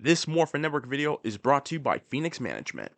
This Morphin Network video is brought to you by Phoenix Management.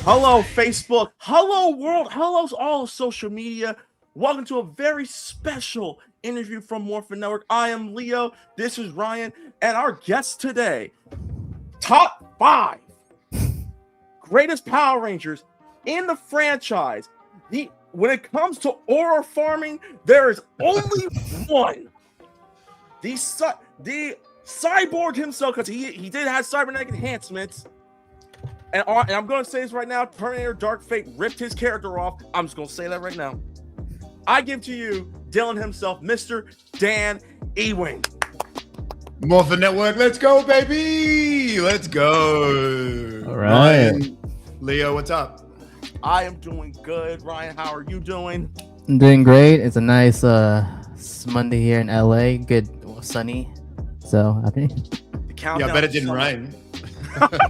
Hello, Facebook. Hello, world. Hello, all of social media. Welcome to a very special interview from Morphin Network. I am Leo. This is Ryan. And our guest today, top 5 greatest Power Rangers in the franchise. When it comes to aura farming, there is only one. The cyborg himself, because he did have cybernetic enhancements. And I'm going to say this right now, Terminator Dark Fate ripped his character off. I'm just going to say that right now. I give to you, Dillion himself, Mr. Dan Ewing. Morphin Network, let's go, baby! Let's go. All right. Ryan, Leo, what's up? I am doing good. Ryan, how are you doing? I'm doing great. It's a nice Monday here in LA. Good, sunny. So I think. Yeah, I bet it didn't rain.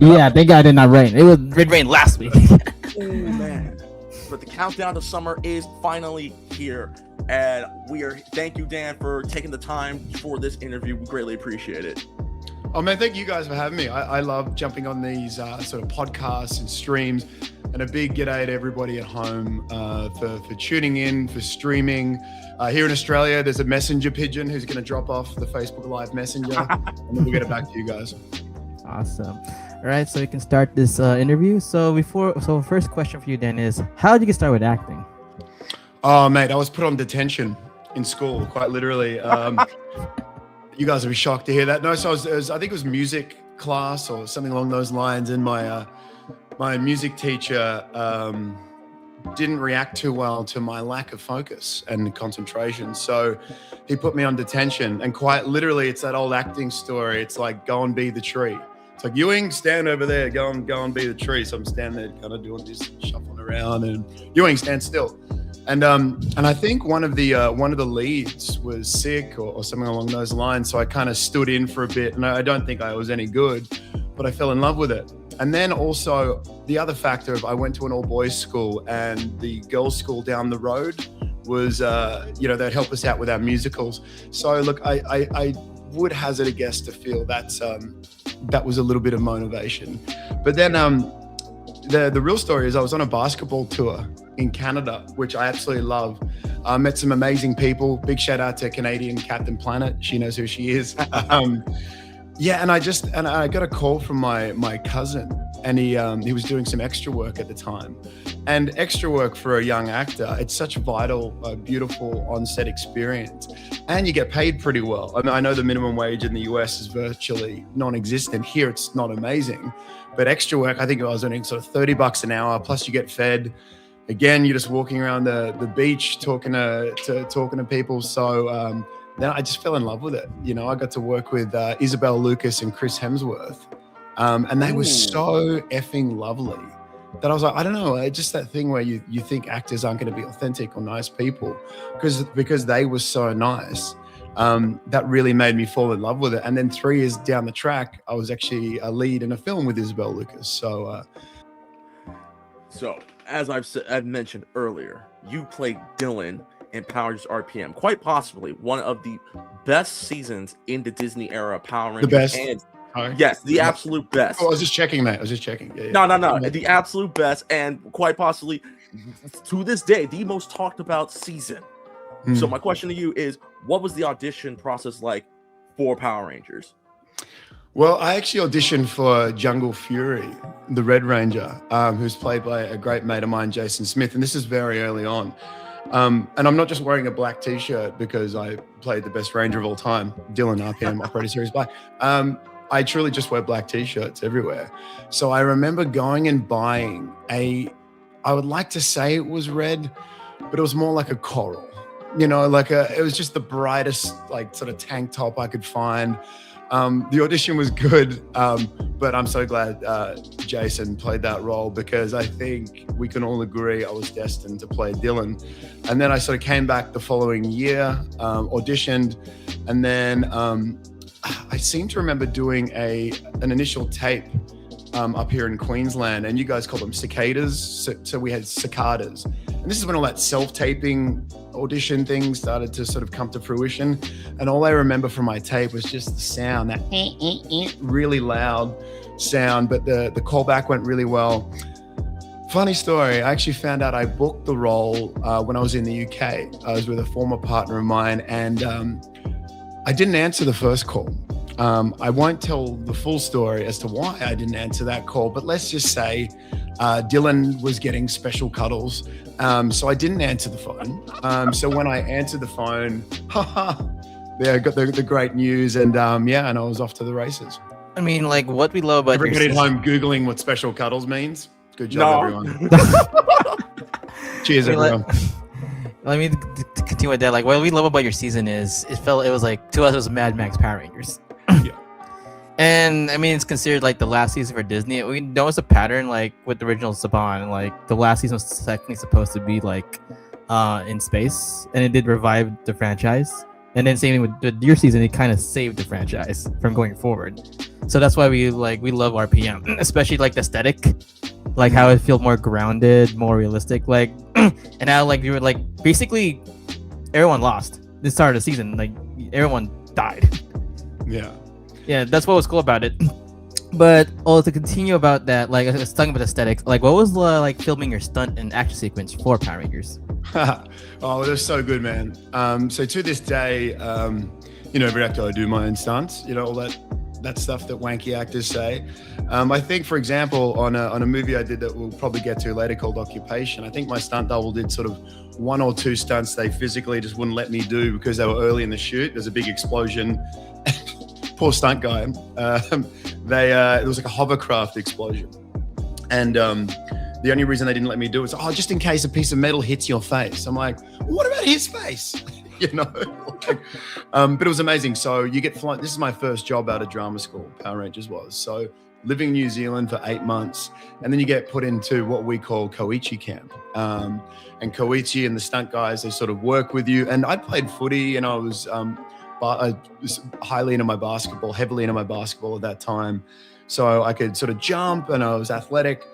Yeah, thank God it did not rain. It rained last week. Oh man. But the countdown to summer is finally here. And thank you, Dan, for taking the time for this interview. We greatly appreciate it. Oh man, thank you guys for having me. I love jumping on these sort of podcasts and streams. And a big g'day to everybody at home for tuning in, for streaming. Here in Australia, there's a messenger pigeon who's going to drop off the Facebook Live Messenger. And then we'll get it back to you guys. Awesome. All right, so we can start this interview. So first question for you, Dan, is how did you get started with acting? Oh, mate, I was put on detention in school, quite literally. You guys will be shocked to hear that. No, so I think it was music class or something along those lines, and my music teacher didn't react too well to my lack of focus and concentration. So he put me on detention, and quite literally, it's that old acting story. It's like, go and be the tree. It's like, Ewing, stand over there, go and be the tree. So I'm standing there kind of doing this, shuffling around, and Ewing, stand still. And I think one of the leads was sick or something along those lines. So I kind of stood in for a bit, and I don't think I was any good, but I fell in love with it. And then also the other factor of I went to an all boys school, and the girls' school down the road was, they'd help us out with our musicals. So look, I would hazard a guess to feel that was a little bit of motivation. But then the real story is I was on a basketball tour in Canada, which I absolutely love. Met some amazing people. Big shout out to Canadian Captain Planet. She knows who she is. And I got a call from my cousin, and he was doing some extra work at the time. And extra work for a young actor, it's such a vital, beautiful on-set experience. And you get paid pretty well. I mean, I know the minimum wage in the US is virtually non-existent. Here, it's not amazing. But extra work, I think I was earning sort of $30 an hour, plus you get fed. Again, you're just walking around the beach, talking to people. So then I just fell in love with it. I got to work with Isabel Lucas and Chris Hemsworth. And they were so effing lovely that I was like, I don't know, just that thing where you think actors aren't going to be authentic or nice people because they were so nice. That really made me fall in love with it. And then 3 years down the track, I was actually a lead in a film with Isabel Lucas. So as I've mentioned earlier, you played Dillion in Power Rangers RPM, quite possibly one of the best seasons in the Disney era of Power Rangers. The best. And yes, the absolute best. Oh, I was just checking, mate. I was just checking. Yeah. No. The absolute best, and quite possibly, to this day, the most talked about season. So my question to you is, what was the audition process like for Power Rangers? Well, I actually auditioned for Jungle Fury, the Red Ranger, who's played by a great mate of mine, Jason Smith. And this is very early on. And I'm not just wearing a black t-shirt because I played the best Ranger of all time, Dillion RPM Operator Series Black. I truly just wear black t-shirts everywhere. So I remember going and buying I would like to say it was red, but it was more like a coral. It was just the brightest, sort of tank top I could find. The audition was good, but I'm so glad Jason played that role because I think we can all agree I was destined to play Dillion. And then I sort of came back the following year, auditioned, and then I seem to remember doing an initial tape up here in Queensland, and you guys call them cicadas. So we had cicadas. And this is when all that self-taping audition thing started to sort of come to fruition. And all I remember from my tape was just the sound, that really loud sound, but the callback went really well. Funny story, I actually found out I booked the role when I was in the UK. I was with a former partner of mine, and I didn't answer the first call. I won't tell the full story as to why I didn't answer that call, but let's just say Dillion was getting special cuddles. So I didn't answer the phone. So when I answered the phone, I got the great news, and and I was off to the races. I mean, what we love about everybody at home Googling what special cuddles means. Good job, everyone. Cheers, everyone. Let me continue with that. What we love about your season is it was like to us it was Mad Max Power Rangers. Yeah. And I mean it's considered the last season for Disney. We noticed a pattern with the original Saban. The last season was technically supposed to be in space, and it did revive the franchise. And then same thing with your season, it kind of saved the franchise from going forward. So that's why we love RPM, especially the aesthetic, how it feels more grounded, more realistic. And now we were basically everyone lost this start of the season. Everyone died. Yeah, that's what was cool about it. But to continue about that, I was talking about aesthetics. What was filming your stunt and action sequence for Power Rangers? Oh, they're so good, man. So to this day, every actor I do my own stunts. All that stuff that wanky actors say. I think, for example, on a movie I did that we'll probably get to later called Occupation, I think my stunt double did sort of 1 or 2 stunts they physically just wouldn't let me do because they were early in the shoot. There's a big explosion. Poor stunt guy. It was a hovercraft explosion. And the only reason they didn't let me do it was, just in case a piece of metal hits your face. I'm like, what about his face? But it was amazing. So you get flown. This is my first job out of drama school, Power Rangers was. So living in New Zealand for 8 months, and then you get put into what we call Koichi camp. And Koichi and the stunt guys, they sort of work with you. And I played footy, and I was heavily into my basketball at that time. So I could sort of jump, and I was athletic.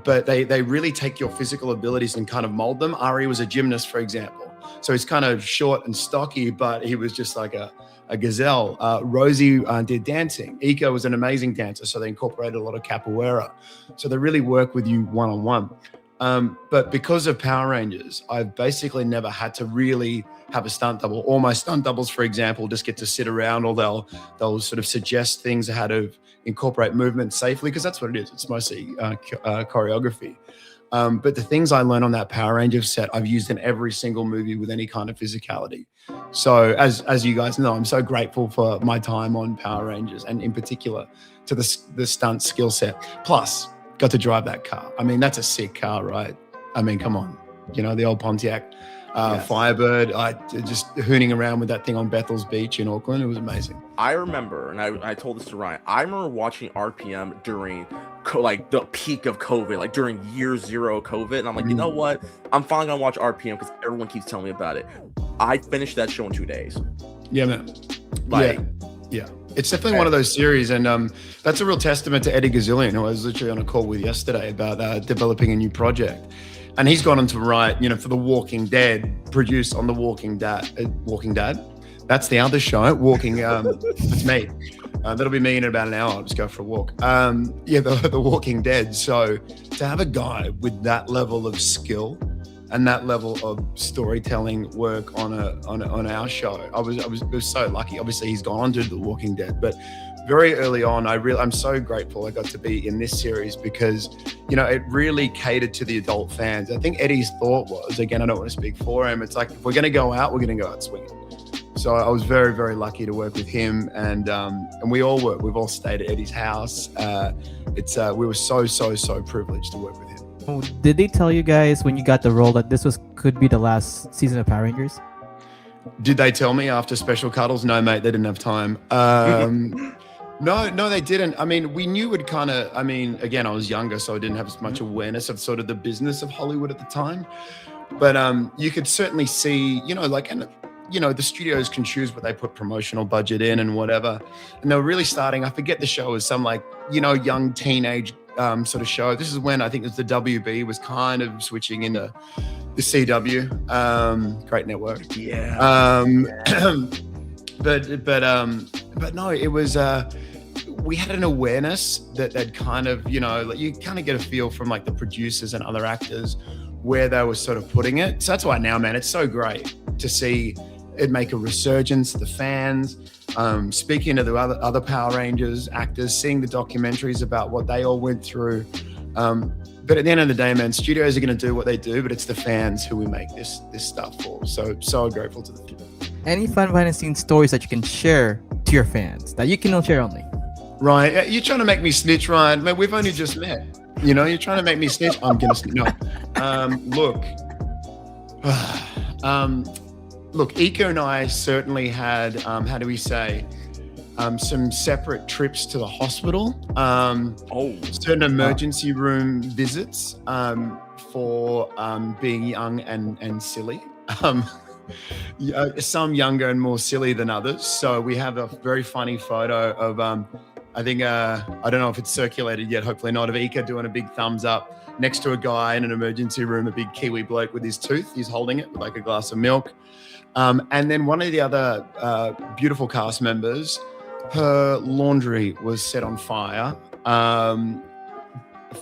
but they really take your physical abilities and kind of mold them. Ari was a gymnast, for example, so he's kind of short and stocky, but he was just like a gazelle. Rosie did dancing. Ika was an amazing dancer, so they incorporated a lot of capoeira. So they really work with you one-on-one. But because of Power Rangers, I've basically never had to really have a stunt double. All my stunt doubles, for example, just get to sit around, or they'll sort of suggest things how to incorporate movement safely, because that's what it is. It's mostly choreography. But the things I learned on that Power Rangers set, I've used in every single movie with any kind of physicality. So as you guys know, I'm so grateful for my time on Power Rangers, and in particular to the stunt skill set. Plus, got to drive that car. I mean, that's a sick car, right? I mean, come on, the old Pontiac Firebird. I just hooning around with that thing on Bethel's Beach in Auckland. It was amazing. I remember, and I told this to Ryan, I remember watching RPM during like the peak of COVID, like during year 0 COVID, and I'm like, you know what? I'm finally gonna watch RPM because everyone keeps telling me about it. I finished that show in 2 days. Yeah, man. Like, yeah. It's definitely one of those series, and that's a real testament to Eddie Gazillion, who I was literally on a call with yesterday about developing a new project. And he's gone on to write, for The Walking Dead, produce on The Walking Dad. That's the other show, Walking. It's me. That'll be me in about an hour. I'll just go for a walk. The Walking Dead. So to have a guy with that level of skill and that level of storytelling work on our show, I was so lucky. Obviously, he's gone on to The Walking Dead, but very early on, I'm so grateful I got to be in this series because, it really catered to the adult fans. I think Eddie's thought was, again, I don't want to speak for him, it's like, if we're going to go out, we're going to go out swinging. So I was very, very lucky to work with him, and we all work. We've all stayed at Eddie's house. We were so privileged to work with him. Oh, did they tell you guys when you got the role that this could be the last season of Power Rangers? Did they tell me after special cuddles? No, mate, they didn't have time. No, they didn't. I mean, we knew it kind of, again, I was younger, so I didn't have as much awareness of sort of the business of Hollywood at the time. But you could certainly see, the studios can choose what they put promotional budget in and whatever. And they were really starting, I forget the show, as some young teenage sort of show. This is when I think it was the WB was kind of switching into the CW, great network. Yeah. But no, it was, we had an awareness that kind of, you kind of get a feel from like the producers and other actors where they were sort of putting it. So that's why now, man, it's so great to see it make a resurgence, the fans, speaking to the other Power Rangers actors, seeing the documentaries about what they all went through. But at the end of the day, man, studios are going to do what they do, but it's the fans who we make this stuff for. So grateful to them. Any fun behind-the-scenes stories that you can share to your fans that you can share only? Ryan, you're trying to make me snitch, Ryan. Man, we've only just met. You're trying to make me snitch. I'm gonna snitch. No. Look, Ika and I certainly had, some separate trips to the hospital. Certain emergency room visits for being young and silly. Some younger and more silly than others. So we have a very funny photo of, I think, I don't know if it's circulated yet, hopefully not, of Ika doing a big thumbs up next to a guy in an emergency room, a big Kiwi bloke with his tooth. He's holding it with like a glass of milk. And then one of the other beautiful cast members, her laundry was set on fire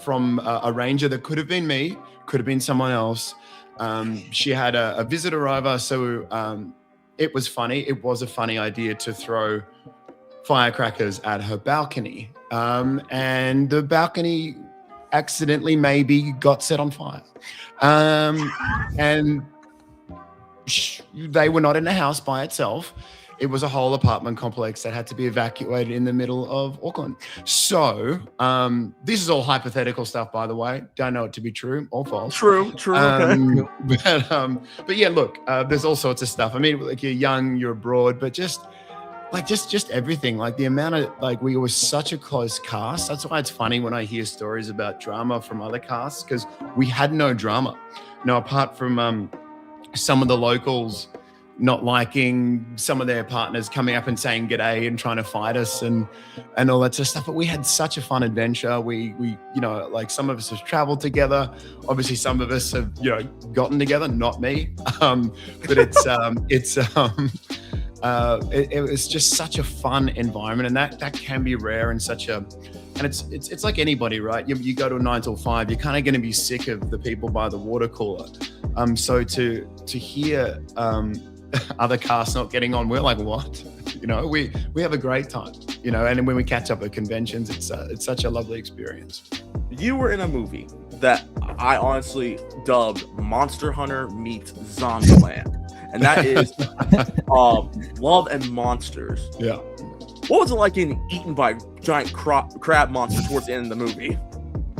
from a ranger that could have been me, could have been someone else. She had a visitor over, so it was funny. It was a funny idea to throw firecrackers at her balcony. And the balcony accidentally maybe got set on fire. And they were not in a house by itself. It was a whole apartment complex that had to be evacuated in the middle of Auckland. So this is all hypothetical stuff, by the way. Don't know it to be true or false. True. Okay. But yeah, look, there's all sorts of stuff. I mean, like, you're young, you're abroad, but just everything. Like the amount of, we were such a close cast. That's why it's funny when I hear stories about drama from other casts, because we had no drama. Apart from some of the locals, not liking some of their partners coming up and saying g'day and trying to fight us and all that sort of stuff. But we had such a fun adventure. We like some of us have traveled together. Obviously, some of us have gotten together. Not me, but it was just such a fun environment, and that can be rare in such a. And it's like anybody, right? You go to a 9 till 5, you're kind of going to be sick of the people by the water cooler. So to hear other casts not getting on, we're like, what? We have a great time. And when we catch up at conventions, it's such a lovely experience. You were in a movie that I honestly dubbed Monster Hunter meets Zombieland, and that is Love and Monsters. Yeah. What was it like getting eaten by giant crab monster towards the end of the movie?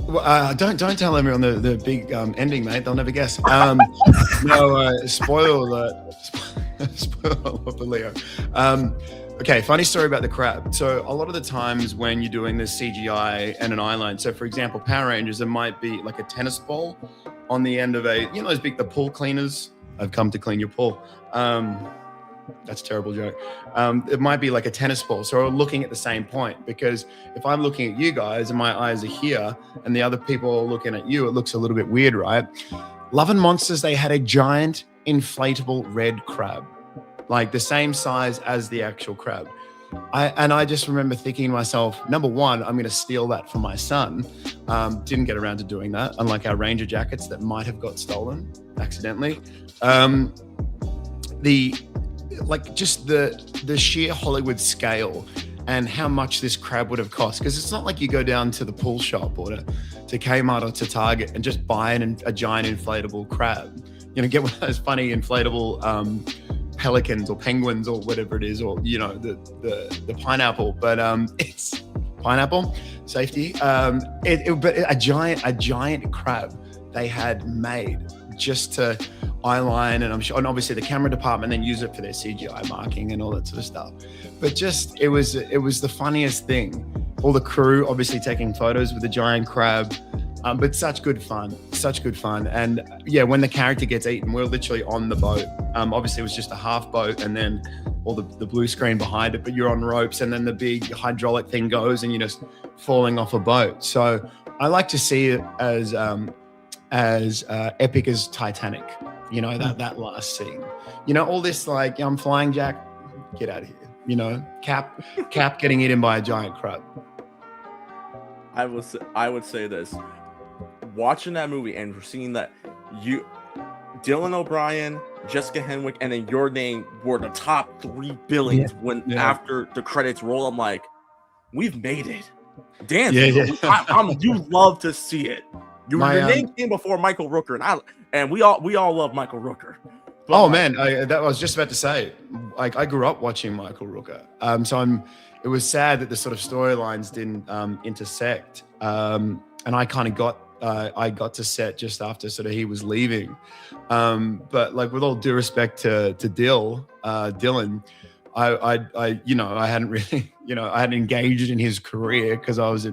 Well, don't tell everyone the big ending, mate. They'll never guess. Spoiler alert. Spoiler alert for Leo. Okay, funny story about the crab. So a lot of the times when you're doing this CGI and an eyeline, so for example, Power Rangers, there might be like a tennis ball on the end of those big, the pool cleaners. I've come to clean your pool. That's a terrible joke. It might be like a tennis ball. So we're looking at the same point, because if I'm looking at you guys and my eyes are here and the other people are looking at you, it looks a little bit weird, right? Love and Monsters, they had a giant inflatable red crab, like the same size as the actual crab. I just remember thinking to myself, number one, I'm going to steal that from my son. Didn't get around to doing that, unlike our Ranger jackets that might have got stolen accidentally. The sheer Hollywood scale and how much this crab would have cost, because it's not like you go down to the pool shop or to Kmart or to Target and just buy a giant inflatable crab. Get one of those funny inflatable pelicans or penguins or whatever it is, or the pineapple, but it's pineapple safety. But a giant crab they had made just to eyeline, and I'm sure, and obviously the camera department then use it for their CGI marking and all that sort of stuff. But just it was the funniest thing. All the crew obviously taking photos with the giant crab, but such good fun. And yeah, when the character gets eaten, we're literally on the boat. Obviously it was just a half boat, and then all the blue screen behind it, but you're on ropes, and then the big hydraulic thing goes, and you're just falling off a boat. So I like to see it as epic as Titanic. That last scene. All this like, I'm flying Jack, get out of here. Cap getting eaten by a giant crab. I would say this. Watching that movie and seeing that Dylan O'Brien, Jessica Henwick, and then your name were the top 3 billings after the credits roll, I'm like, we've made it. Dan, you love to see it. Your name came before Michael Rooker, and we all love Michael Rooker. But man, I was just about to say, like, I grew up watching Michael Rooker, so it was sad that the sort of storylines didn't intersect, and I kind of got to set just after sort of he was leaving, but like, with all due respect to Dillion, I hadn't really, I hadn't engaged in his career because I was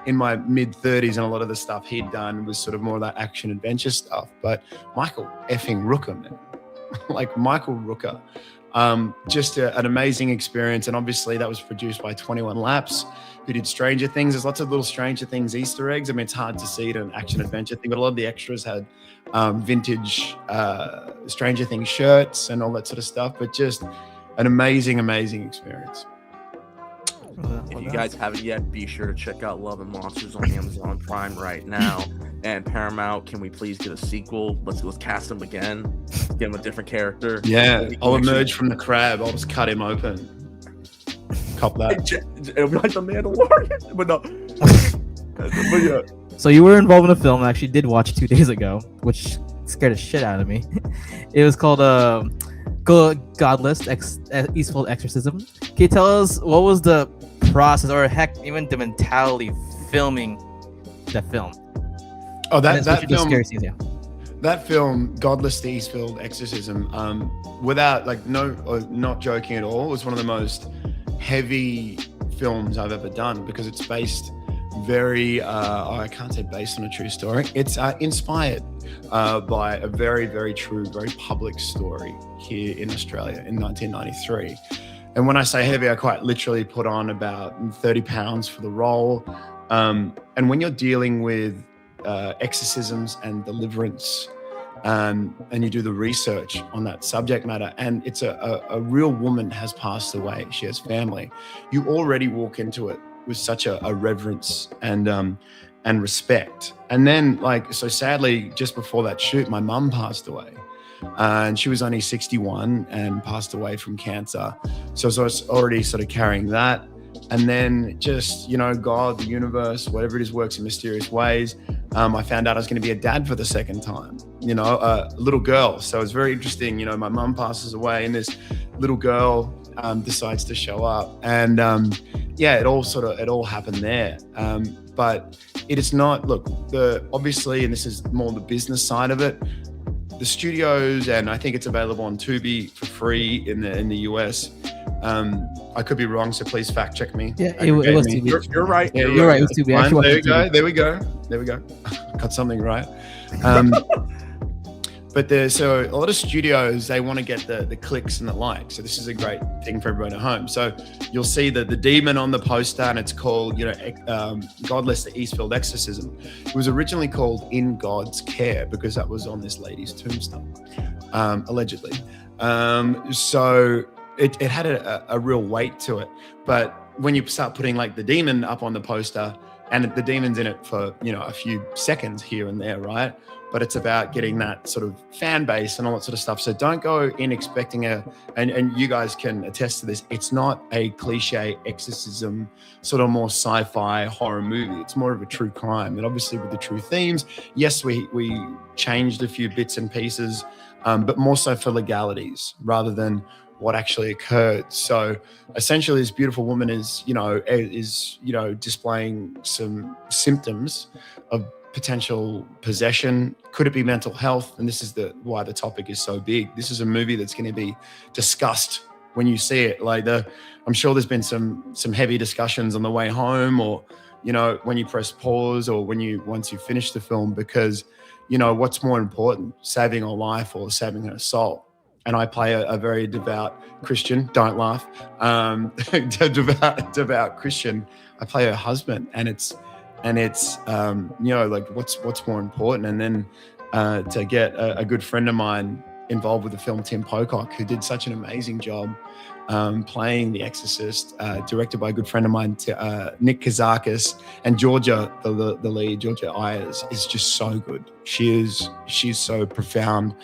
in my mid-30s, and a lot of the stuff he'd done was sort of more of that action adventure stuff. But Michael effing Rooker, man. Like Michael Rooker. Just an amazing experience. And obviously that was produced by 21 Laps, who did Stranger Things. There's lots of little Stranger Things Easter eggs. I mean, it's hard to see it in an action adventure thing, but a lot of the extras had vintage Stranger Things shirts and all that sort of stuff. But just an amazing experience. If you guys haven't yet, be sure to check out Love and Monsters on Amazon Prime right now. And Paramount, can we please get a sequel? Let's cast him again. Get him a different character. Yeah, I'll emerge from the crab. I'll just cut him open. Cop that. It'll be like the Mandalorian, but no. But yeah. So you were involved in a film I actually did watch 2 days ago, which scared the shit out of me. It was called Godless, Eastfield Exorcism. Can you tell us what was the process, or heck, even the mentality filming the film? Oh, that film. Scary scenes, yeah. That film, Godless, the Eastfield Exorcism, without not joking at all, was one of the most heavy films I've ever done, because it's based very, I can't say based on a true story. It's inspired by a very, very true, very public story here in Australia in 1993. And when I say heavy, I quite literally put on about 30 pounds for the role. And when you're dealing with exorcisms and deliverance, and you do the research on that subject matter, and it's a real woman has passed away, she has family, you already walk into it with such a reverence and respect. And then, like, so sadly, just before that shoot, my mum passed away. And she was only 61 and passed away from cancer. So I was already sort of carrying that. And then just, you know, God, the universe, whatever it is, works in mysterious ways. I found out I was going to be a dad for the second time, you know, a little girl. So it's very interesting. You know, my mum passes away and this little girl decides to show up. And yeah, it all happened there. But it is not, look, obviously, and this is more the business side of it, the studios, and I think it's available on Tubi for free in the US. I could be wrong, so please fact check me. Yeah, it was Tubi. You're right. Yeah, you're right. It was Tubi. There we go. Got something right. But so a lot of studios, they want to get the clicks and the likes. So this is a great thing for everyone at home. So you'll see the demon on the poster, and it's called, you know, Godless, the Eastfield Exorcism. It was originally called In God's Care because that was on this lady's tombstone, allegedly. So it had a real weight to it. But when you start putting like the demon up on the poster, and the demon's in it for, you know, a few seconds here and there, right? But it's about getting that sort of fan base and all that sort of stuff. So don't go in expecting and you guys can attest to this, it's not a cliche exorcism, sort of more sci-fi horror movie. It's more of a true crime. And obviously with the true themes, yes, we changed a few bits and pieces, but more so for legalities rather than what actually occurred. So essentially this beautiful woman is displaying some symptoms of potential possession. Could it be mental health? And this is why the topic is so big. This is a movie that's going to be discussed when you see it. Like I'm sure there's been some heavy discussions on the way home, or, you know, when you press pause, or once you finish the film, because, you know, what's more important, saving a life or saving her soul? And I play a very devout Christian. Don't laugh. Devout Christian. I play her husband, and it's you know, like what's more important. And then to get a good friend of mine involved with the film, Tim Pocock, who did such an amazing job playing the Exorcist, directed by a good friend of mine, Nick Kazakis, and Georgia, the lead, Georgia Ayers, is just so good. She's so profound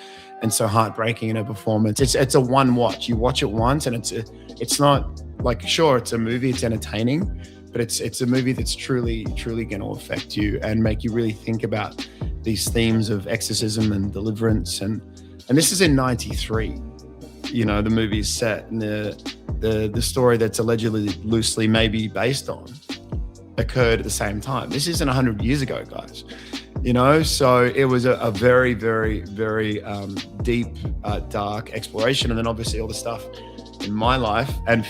and so heartbreaking in her performance. It's a one watch. You watch it once, and it's not like, sure, it's a movie, it's entertaining, but it's a movie that's truly going to affect you and make you really think about these themes of exorcism and deliverance. And this is in '93. You know, the movie is set, and the story that's allegedly loosely maybe based on occurred at the same time. This isn't 100 years ago, guys. You know, so it was a very, very, very deep, dark exploration. And then obviously all the stuff in my life, and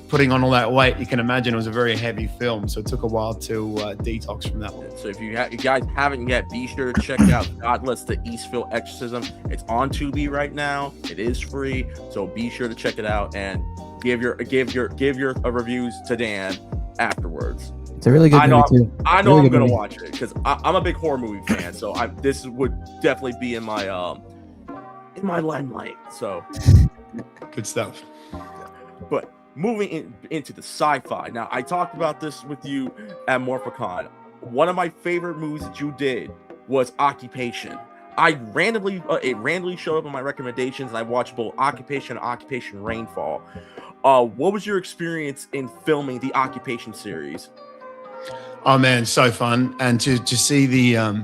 putting on all that weight, you can imagine it was a very heavy film. So it took a while to detox from that one. So if you guys haven't yet, be sure to check out Godless, the Eastfield Exorcism. It's on Tubi right now. It is free. So be sure to check it out and give your reviews to Dan afterwards. It's a really good movie too. I know I'm gonna watch it because I'm a big horror movie fan. So this would definitely be in my limelight. So good stuff. But moving into the sci-fi. Now, I talked about this with you at MorphiCon. One of my favorite movies that you did was Occupation. It randomly showed up in my recommendations, and I watched both Occupation and Occupation Rainfall. What was your experience in filming the Occupation series? Oh man, so fun. And to see the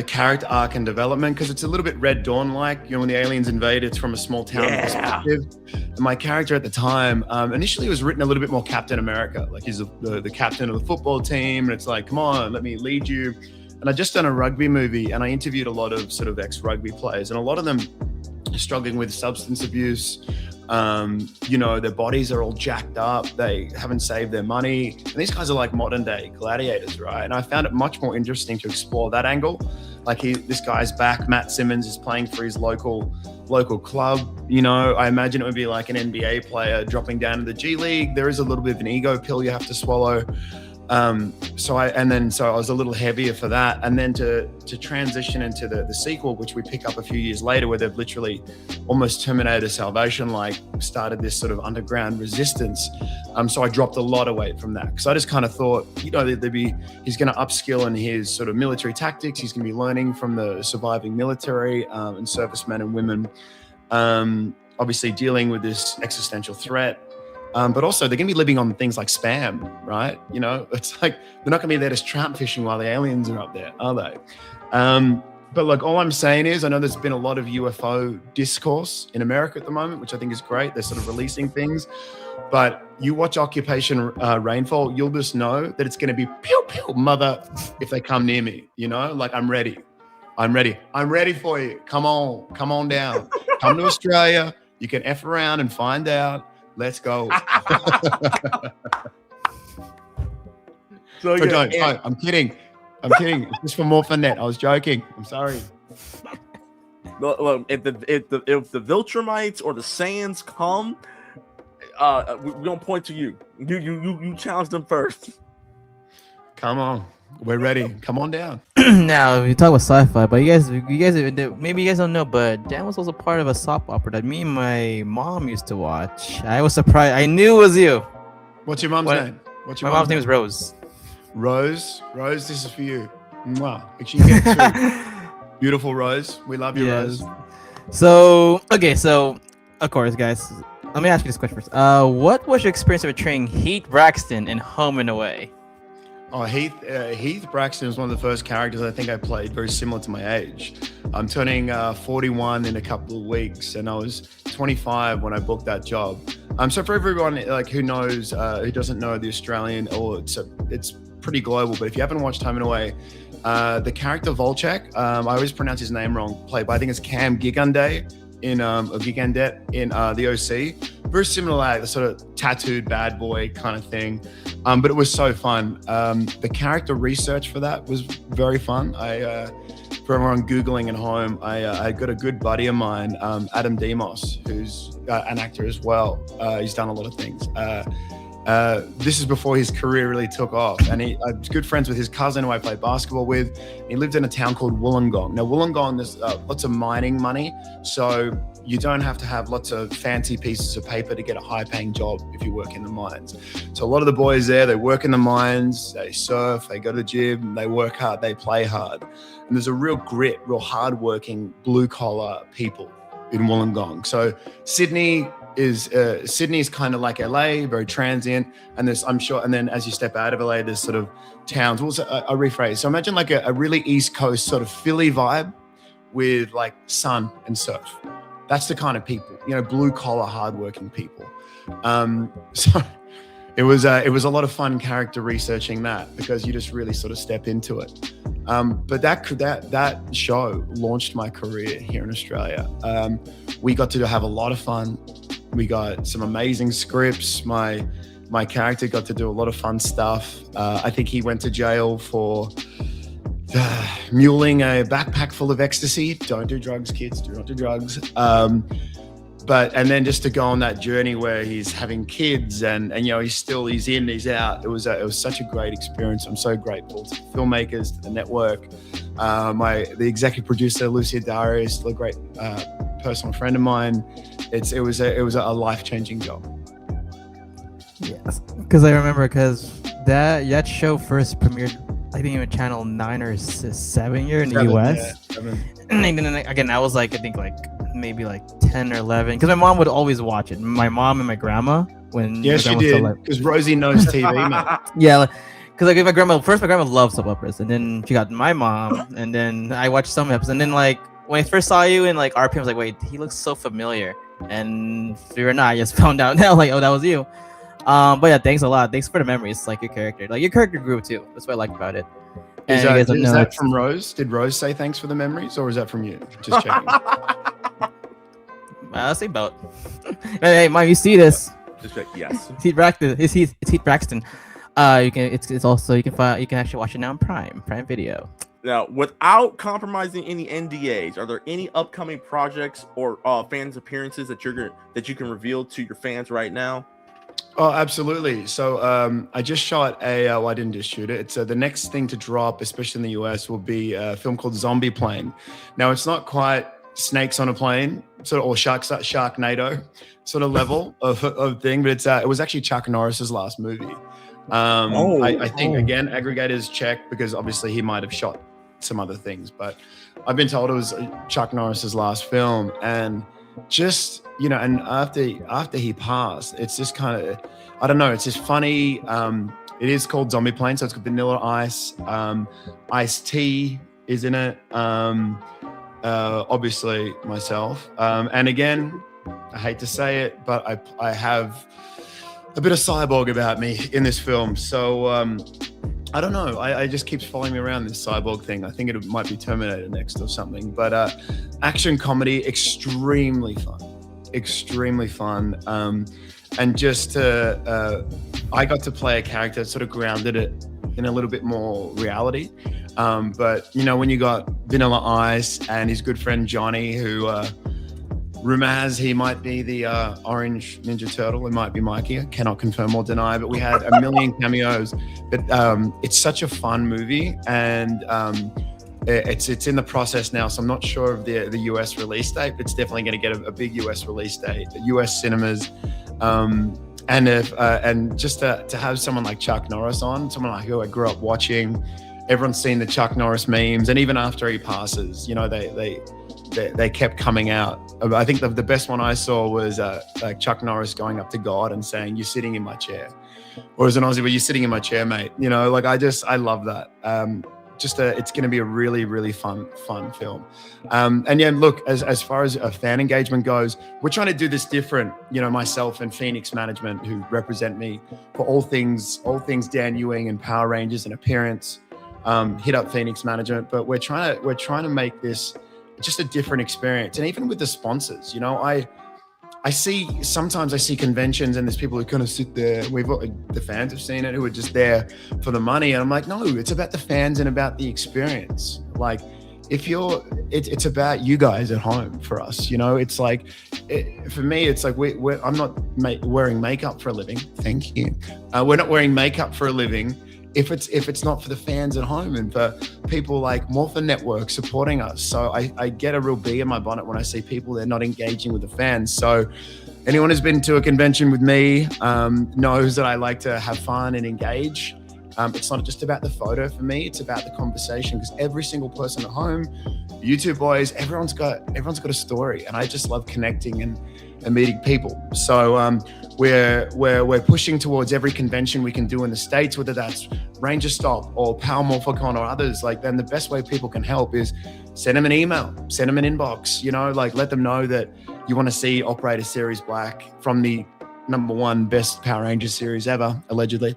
character arc and development, because it's a little bit Red Dawn like, you know, when the aliens invade, it's from a small town perspective. And my character at the time initially was written a little bit more Captain America, like he's the captain of the football team, and it's like, come on, let me lead you. And I just done a rugby movie, and I interviewed a lot of sort of ex-rugby players, and a lot of them are struggling with substance abuse, You know, their bodies are all jacked up. They haven't saved their money. And these guys are like modern day gladiators, right? And I found it much more interesting to explore that angle. Like this guy's back, Matt Simmons is playing for his local club. You know, I imagine it would be like an NBA player dropping down to the G League. There is a little bit of an ego pill you have to swallow. So I was a little heavier for that. And then to transition into the sequel, which we pick up a few years later, where they've literally almost Terminator Salvation, like started this sort of underground resistance. So I dropped a lot of weight from that, because I just kind of thought, you know, he's going to upskill in his sort of military tactics. He's going to be learning from the surviving military and servicemen and women, obviously dealing with this existential threat. But also they're going to be living on things like spam, right? You know, it's like they're not going to be there just trout fishing while the aliens are up there, are they? But like, all I'm saying is, I know there's been a lot of UFO discourse in America at the moment, which I think is great. They're sort of releasing things. But you watch Occupation Rainfall, you'll just know that it's going to be pew, pew, mother, if they come near me, you know? Like, I'm ready. I'm ready for you. Come on down. Come to Australia. You can F around and find out. Let's go. So don't. No, I'm kidding. It's just for Morphin Net. I was joking. I'm sorry. Look, if the Viltrumites or the Sands come, we're gonna point to you. You challenge them first. Come on, we're ready. Come on down. Now we talk about sci-fi, but you guys maybe you guys don't know, but Dan was also part of a soap opera that me and my mom used to watch. I was surprised. I knew it was you. What's your mom's name? My mom's name is Rose. Rose, this is for you. Mwah. Make sure you get it too. Beautiful Rose. We love you, Yes. Rose. So of course, guys, let me ask you this question first. What was your experience of portraying Heath Braxton in Home and Away? Oh, Heath Braxton was one of the first characters I think I played, very similar to my age. I'm turning 41 in a couple of weeks, and I was 25 when I booked that job. So for everyone like who knows, who doesn't know the Australian, or it's pretty global, but if you haven't watched Home and Away, the character Volchek, I always pronounce his name wrong, played by I think it's Cam Gigandet in the OC. Very similar, like the sort of tattooed bad boy kind of thing. But it was so fun. The character research for that was very fun. For everyone Googling at home, I got a good buddy of mine, Adam Demos, who's an actor as well. He's done a lot of things. This is before his career really took off, and I was good friends with his cousin who I played basketball with. He lived in a town called Wollongong. Now Wollongong, there's lots of mining money, so you don't have to have lots of fancy pieces of paper to get a high-paying job if you work in the mines. So a lot of the boys there, they work in the mines, they surf, they go to the gym, they work hard, they play hard, and there's a real grit, real hard-working blue-collar people in Wollongong. So Sydney is kind of like LA, very transient, and then as you step out of LA, there's sort of towns. Also, I rephrase. So imagine like a really East Coast sort of Philly vibe with like sun and surf. That's the kind of people, you know, blue collar, hardworking people. So it was a lot of fun character researching that, because you just really sort of step into it. But that show launched my career here in Australia. We got to have a lot of fun. We got some amazing scripts. My character got to do a lot of fun stuff. I think he went to jail for muling a backpack full of ecstasy. Don't do drugs, kids. Do not do drugs. And then just to go on that journey where he's having kids and you know he's in, he's out. It was such a great experience. I'm so grateful to the filmmakers, to the network, the executive producer Lucia Darius, still a great personal friend of mine. It was a life-changing job. Yes, because I remember that show first premiered, I think, on channel 9 or 7 here in the US. Yeah, 7. And then again, I was like, I think like maybe like 10 or 11, because my mom would always watch it. My mom and my grandma, when yeah, she did, because Rosie knows TV, man. Yeah, because like my grandma loved soap operas, and then she got my mom, and then I watched some episodes, and then like when I first saw you in like RP, I was like, wait, he looks so familiar, and fear or not, I just found out now, like, oh, that was you. But yeah, thanks a lot. Thanks for the memories. Like your character grew too. That's what I like about it. Is that from Rose? Did Rose say thanks for the memories, or is that from you? Just checking. I'll say both. Hey, Mom, you see this? Just like, yes. It's Heath Braxton. It's Heath Braxton. You can. It's also you can find. You can actually watch it now on Prime Video. Now, without compromising any NDAs, are there any upcoming projects or fans appearances that you can reveal to your fans right now? Oh, absolutely. So I just shot well, I didn't just shoot it. It's the next thing to drop, especially in the US, will be a film called Zombie Plane. Now, it's not quite snakes on a plane, sort of, or Sharknado sort of level of thing, but it was actually Chuck Norris's last movie. I think, again, aggregators check because obviously he might have shot some other things, but I've been told it was Chuck Norris's last film. And just, and after he passed, it's just kind of, I don't know, it's just funny. It is called Zombie Plane, so it's got Vanilla Ice, Ice-T is in it, obviously myself. And again, I hate to say it, but I have a bit of cyborg about me in this film. So I don't know. I just keeps following me around, this cyborg thing. I think it might be Terminator next or something. But action comedy, extremely fun. And just I got to play a character, sort of grounded it in a little bit more reality. But when you got Vanilla Ice and his good friend Johnny, who rumor has he might be the Orange Ninja Turtle. It might be Mikey. I cannot confirm or deny, but we had a million cameos. But it's such a fun movie, and it's in the process now. So I'm not sure of the US release date, but it's definitely going to get a big US release date, US cinemas. And just to have someone like Chuck Norris on, someone like who I grew up watching. Everyone's seen the Chuck Norris memes, and even after he passes, they kept coming out. I think the best one I saw was like Chuck Norris going up to God and saying, "You're sitting in my chair," or as an Aussie, "Well, you're sitting in my chair, mate." I love that. It's going to be a really, really fun film. And yeah, look, as far as a fan engagement goes, we're trying to do this different. Myself and Phoenix Management, who represent me for all things Dan Ewing and Power Rangers and appearance. Hit up Phoenix Management, but we're trying to make this just a different experience. And even with the sponsors, sometimes I see conventions and there's people who kind of sit there. The fans have seen it, who are just there for the money. And I'm like, no, it's about the fans and about the experience. Like, it's about you guys at home for us. It's like, for me, it's like I'm not wearing makeup for a living. Thank you. We're not wearing makeup for a living if it's not for the fans at home and for people like Morphin Network supporting us. So I get a real bee in my bonnet when I see people they're not engaging with the fans. So anyone who's been to a convention with me knows that I like to have fun and engage. It's not just about the photo for me, it's about the conversation, because every single person at home, YouTube boys, everyone's got a story, and I just love connecting and meeting people. So we're pushing towards every convention we can do in the States, whether that's Ranger Stop or Power Morphicon or others. Like, then the best way people can help is send them an email, send them an inbox, let them know that you want to see Operator Series Black from the #1 best Power Rangers series ever, allegedly,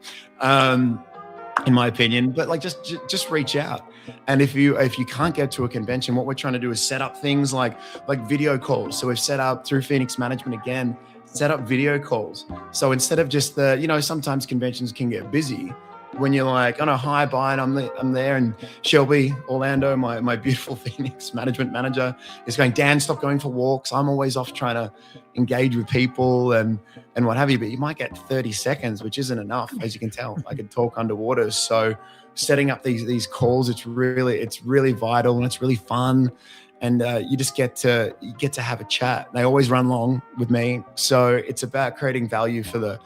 in my opinion. But like, just reach out. And if you can't get to a convention, what we're trying to do is set up things like video calls. So we've set up, through Phoenix Management again, set up video calls. So instead of just sometimes conventions can get busy when you're like, oh no, hi, bye, and I'm there, and Shelby Orlando, my beautiful Phoenix Management manager, is going, Dan, stop going for walks. I'm always off trying to engage with people and what have you, but you might get 30 seconds, which isn't enough, as you can tell. I can talk underwater. So setting up these calls, it's really vital, and it's really fun. And you just get to have a chat. They always run long with me. So it's about creating value for the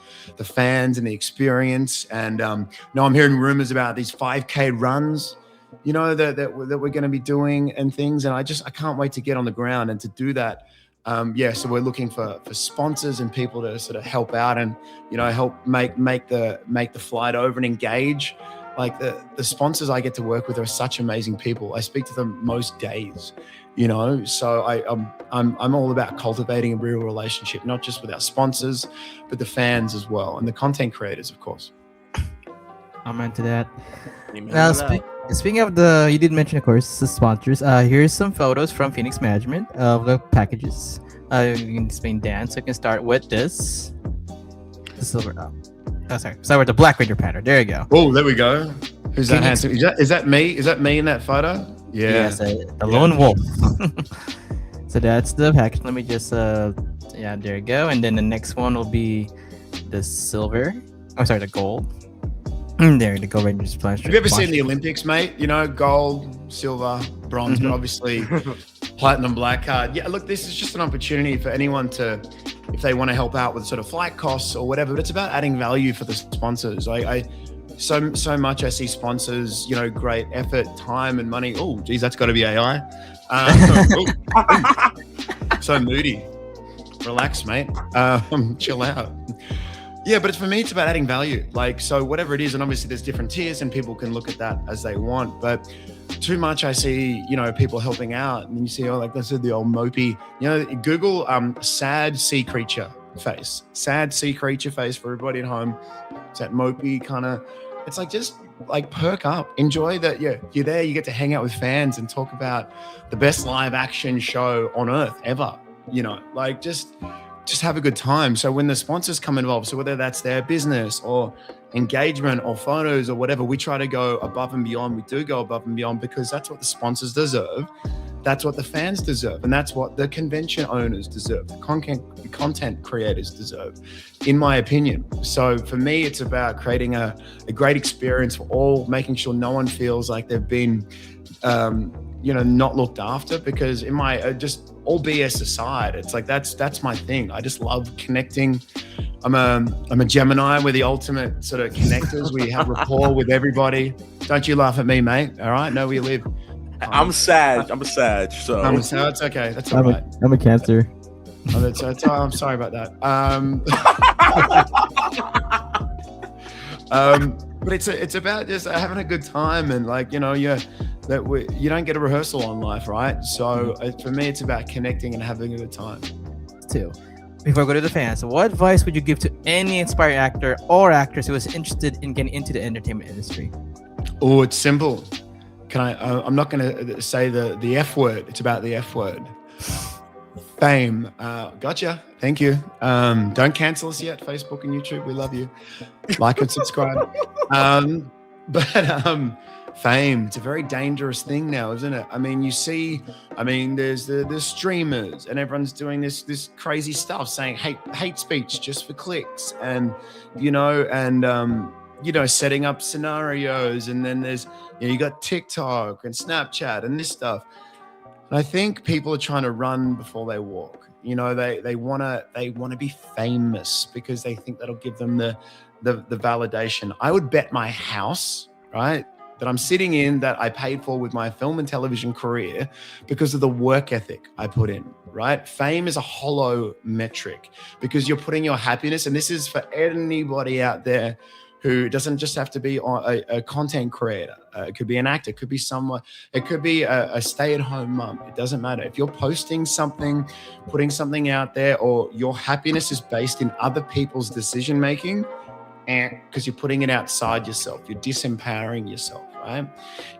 fans and the experience. And now I'm hearing rumors about these 5K runs, that we're going to be doing and things. And I can't wait to get on the ground and to do that. So we're looking for sponsors and people to sort of help out and, help make the flight over and engage. Like the sponsors I get to work with are such amazing people. I speak to them most days, so I'm all about cultivating a real relationship, not just with our sponsors, but the fans as well, and the content creators, of course. I'm into that. Now, speaking of you did mention, of course, the sponsors. Here's some photos from Phoenix Management of the packages You can explain Dan. So you can start with this. The silver. Oh, sorry. Start with the Black Ranger pattern. There you go. Oh, there we go. Who's Can that you handsome? Is that me? Is that me in that photo? Yeah. Yes, the lone wolf. So that's the package. Let me just yeah, there you go. And then the next one will be the silver. Oh, sorry, the gold. There, the Gold Rangers splash. Have you ever seen the Olympics, mate? You know, gold, silver, bronze, but obviously platinum, black card. Yeah, look, this is just an opportunity for anyone to, if they want to help out with sort of flight costs or whatever, but it's about adding value for the sponsors. So much I see sponsors, you know, great effort, time and money. Oh, geez, that's got to be AI. So moody. Relax, mate. Chill out. Yeah, but for me, it's about adding value. Like, so whatever it is, and obviously there's different tiers and people can look at that as they want, but too much I see, you know, people helping out and you see, oh, like I said, the old mopey, you know, Google sad sea creature face. Sad sea creature face for everybody at home. It's that mopey kind of, it's like, just like perk up, enjoy that. Yeah, you're there, you get to hang out with fans and talk about the best live action show on earth ever, you know, like just have a good time. So when the sponsors come involved, so whether that's their business or engagement or photos or whatever, we try to go above and beyond. We do go above and beyond because that's what the sponsors deserve. That's what the fans deserve. And that's what the convention owners deserve. The content creators deserve, in my opinion. So for me, it's about creating a great experience for all, making sure no one feels like they've been, you know, not looked after, because in my, just all BS aside, it's like, that's my thing. I just love connecting. I'm a Gemini. We're the ultimate sort of connectors. We have rapport with everybody. Don't you laugh at me, mate. All right. Know where you live. I'm sad. So it's okay. That's all right. I'm a Cancer. Oh, I'm sorry about that. But it's about just having a good time, and like, you know, you don't get a rehearsal on life, right? So for me, it's about connecting and having a good time. Too. Before I go to the fans, what advice would you give to any inspired actor or actress who is interested in getting into the entertainment industry? Oh, it's simple. I'm not going to say the F word. It's about the F word. Fame. Gotcha. Thank you. Don't cancel us yet, Facebook and YouTube. We love you. Like and subscribe. Fame. It's a very dangerous thing now, isn't it? I mean, you see, there's the streamers and everyone's doing this crazy stuff, saying hate speech just for clicks, and setting up scenarios, and then there's, you got TikTok and Snapchat and this stuff. And I think people are trying to run before they walk. You know, they want to be famous because they think that'll give them the validation. I would bet my house, right, that I'm sitting in, that I paid for with my film and television career because of the work ethic I put in, right? Fame is a hollow metric because you're putting your happiness, and this is for anybody out there who doesn't just have to be a content creator. It could be an actor, it could be someone, it could be a stay-at-home mom. It doesn't matter. If you're posting something, putting something out there, or your happiness is based in other people's decision-making, and because you're putting it outside yourself, you're disempowering yourself, right?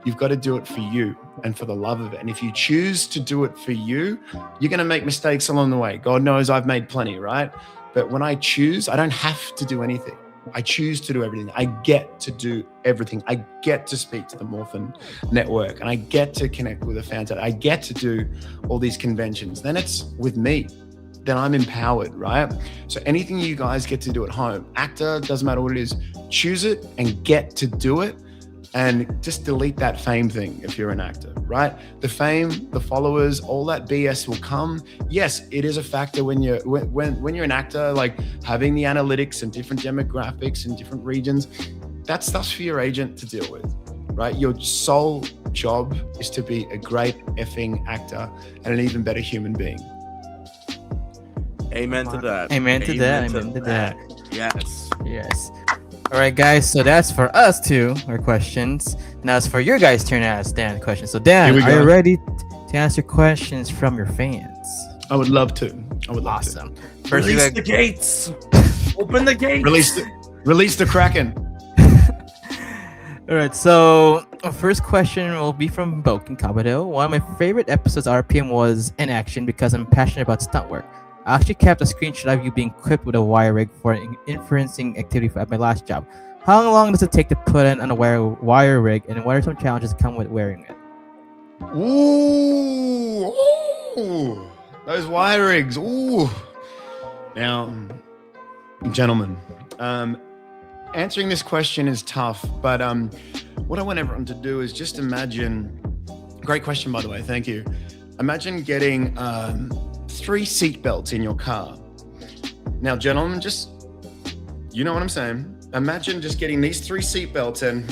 You've got to do it for you and for the love of it. And if you choose to do it for you, you're going to make mistakes along the way. God knows I've made plenty, right? But when I choose, I don't have to do anything. I choose to do everything. I get to do everything. I get to speak to the Morphin Network, and I get to connect with the fans. I get to do all these conventions. Then it's with me. Then I'm empowered, right? So anything you guys get to do at home, actor, doesn't matter what it is, choose it and get to do it, and just delete that fame thing if you're an actor, right? The fame, the followers, all that BS will come. Yes, it is a factor when you're an actor, like having the analytics and different demographics and different regions. That stuff's for your agent to deal with, right? Your sole job is to be a great effing actor and an even better human being. Amen to that. Amen to that. Yes. All right, guys. So that's for us too, our questions. Now it's for your guys' turn to ask Dan questions. So Dan, are you ready to answer questions from your fans? I would love to. Awesome. First, release the gates. Open the gates. Release the Kraken. All right. So Our first question will be from Boken Kabado. One of my favorite episodes of RPM was In Action because I'm passionate about stunt work. I actually kept a screenshot of you being equipped with a wire rig for an inferencing activity at my last job. How long does it take to put in on a wire rig, and what are some challenges that come with wearing it? Ooh, those wire rigs. Ooh. Now, gentlemen, answering this question is tough, but what I want everyone to do is just imagine. Great question, by the way. Thank you. Imagine getting 3 seat belts in your car. Now, gentlemen, just you know what I'm saying. Imagine just getting these 3 seat belts, and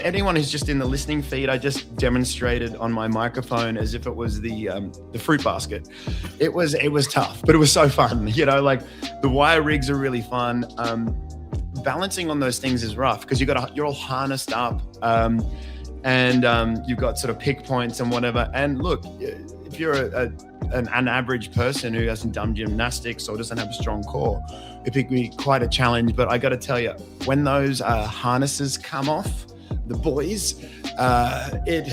anyone who's just in the listening feed, I just demonstrated on my microphone as if it was the fruit basket. It was tough, but it was so fun. Like the wire rigs are really fun. Balancing on those things is rough because you're all harnessed up, and you've got sort of pick points and whatever. And look, if you're an average person who hasn't done gymnastics or doesn't have a strong core, it could be quite a challenge. But I got to tell you, when those harnesses come off, the boys, it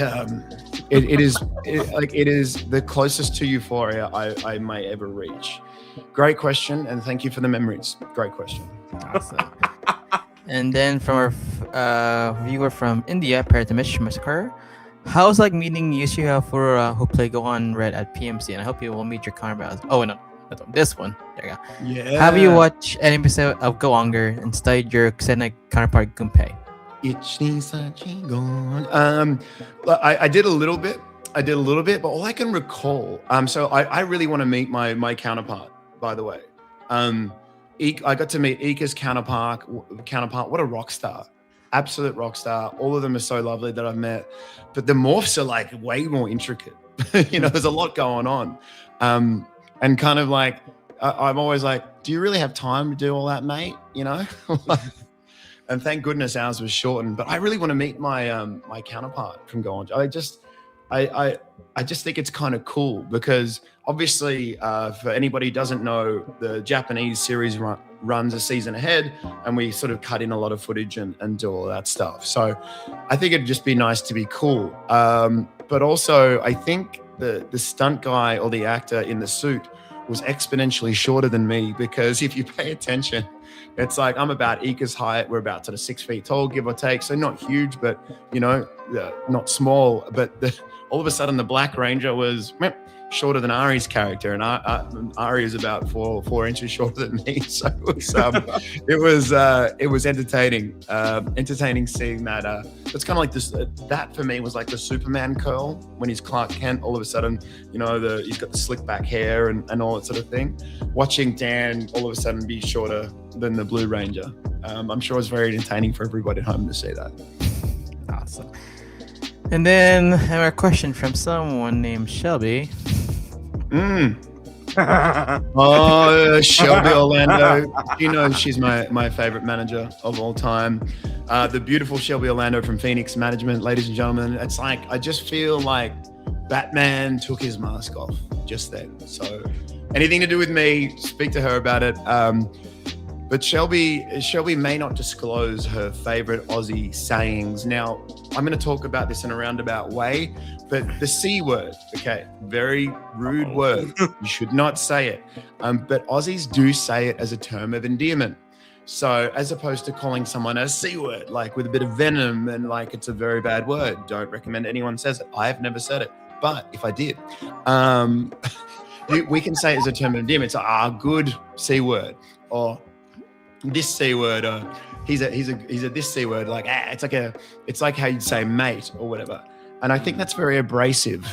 is the closest to euphoria I may ever reach. Great question, and thank you for the memories. Great question. Awesome. And then from our viewer from India, Paratamish Maskar, how's like meeting Yushiha Furura, who play Gohan Red at PMC? And I hope you will meet your counterparts. Oh no, that's one. This one. There you go. Yeah. Have you watched an episode of Go Onger and studied your Xena counterpart Gunpei? I did a little bit, but all I can recall. So I really want to meet my counterpart. By the way, I got to meet Ika's counterpart. What a rock star. Absolute rock star. All of them are so lovely that I've met, but the morphs are like way more intricate. There's a lot going on. And kind of like, I'm always like, do you really have time to do all that, mate? And thank goodness ours was shortened, but I really want to meet my my counterpart from Go On. I just think it's kind of cool because obviously, for anybody who doesn't know, the Japanese series runs a season ahead, and we sort of cut in a lot of footage and do all that stuff. So I think it'd just be nice to be cool. But also, I think the stunt guy or the actor in the suit was exponentially shorter than me, because if you pay attention, it's like I'm about Ika's height. We're about sort of 6 feet tall, give or take. So not huge, but, not small. But all of a sudden, the Black Ranger was shorter than Ari's character, and Ari is about 4 inches shorter than me. So it was entertaining. Entertaining seeing that. It's kind of like this. That for me was like the Superman curl when he's Clark Kent. All of a sudden, he's got the slick back hair and all that sort of thing. Watching Dan all of a sudden be shorter than the Blue Ranger. I'm sure it's very entertaining for everybody at home to see that. Awesome. And then I have a question from someone named Shelby. Shelby Orlando. She's my favorite manager of all time. The beautiful Shelby Orlando from Phoenix Management, ladies and gentlemen. It's like, I just feel like Batman took his mask off just then. So anything to do with me, speak to her about it. But Shelby may not disclose her favorite Aussie sayings. Now, I'm going to talk about this in a roundabout way, but the C word, okay, very rude word. You should not say it. But Aussies do say it as a term of endearment. So as opposed to calling someone a C word, like with a bit of venom and like it's a very bad word, don't recommend anyone says it. I have never said it, but if I did, we can say it as a term of endearment. It's good C word, or this C word, or he's a this C word. Like it's like how you'd say mate or whatever. And I think that's very abrasive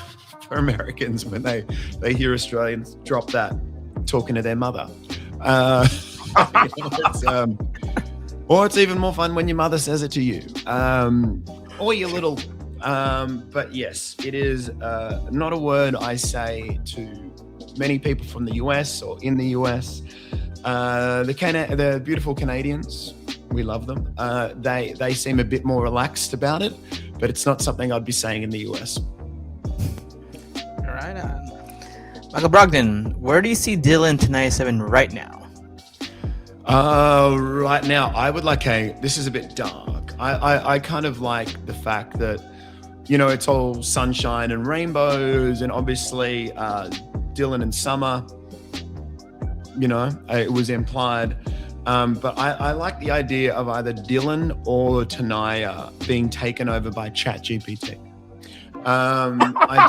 for Americans when they hear Australians drop that talking to their mother. Or it's even more fun when your mother says it to you, or your little. But yes, it is not a word I say to many people from the US or in the US. The beautiful Canadians, we love them. They seem a bit more relaxed about it, but it's not something I'd be saying in the US. All right. Michael Brogdon, where do you see Dillion to 97 right now? Right now, I would like this is a bit dark. I kind of like the fact that, it's all sunshine and rainbows, and obviously Dylan and Summer, it was implied. But I like the idea of either Dylan or Tanaya being taken over by ChatGPT. I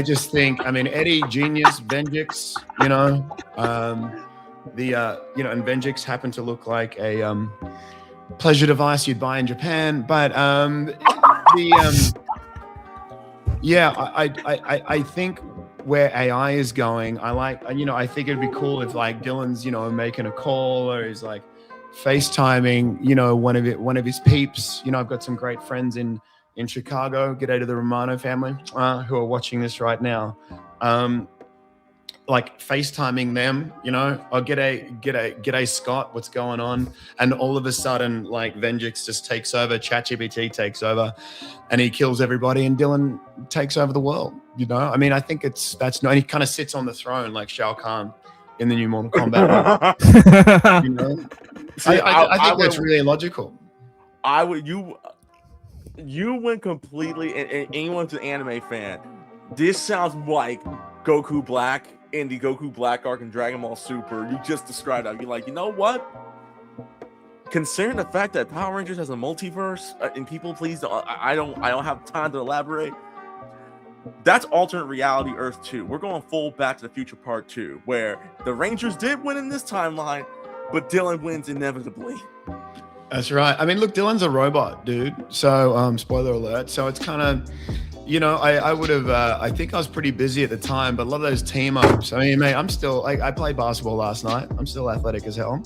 just think, Eddie, genius, Venjix, and Venjix happened to look like a pleasure device you'd buy in Japan. But I think where AI is going, I think it'd be cool if like Dylan's, making a call, or he's like FaceTiming, one of his peeps. I've got some great friends in Chicago. G'day to the Romano family who are watching this right now. Like FaceTiming them, or g'day Scott, what's going on? And all of a sudden, like Venjix just takes over, ChatGPT takes over, and he kills everybody, and Dylan takes over the world. I think he kind of sits on the throne like Shao Kahn in the new Mortal Kombat. See, I think that's really logical. You went completely, and anyone's an anime fan, this sounds like Goku Black in the Goku Black arc in Dragon Ball Super. You just described that. You're like, you know what? Considering the fact that Power Rangers has a multiverse, and people, please, I don't have time to elaborate. That's alternate reality Earth 2. We're going full Back to the Future Part 2, where the Rangers did win in this timeline, but Dylan wins inevitably. That's right. Look, Dylan's a robot, dude. So, spoiler alert. So it's kind of, I would have, I think I was pretty busy at the time, but a lot of those team ups, mate, I'm still, I played basketball last night. I'm still athletic as hell,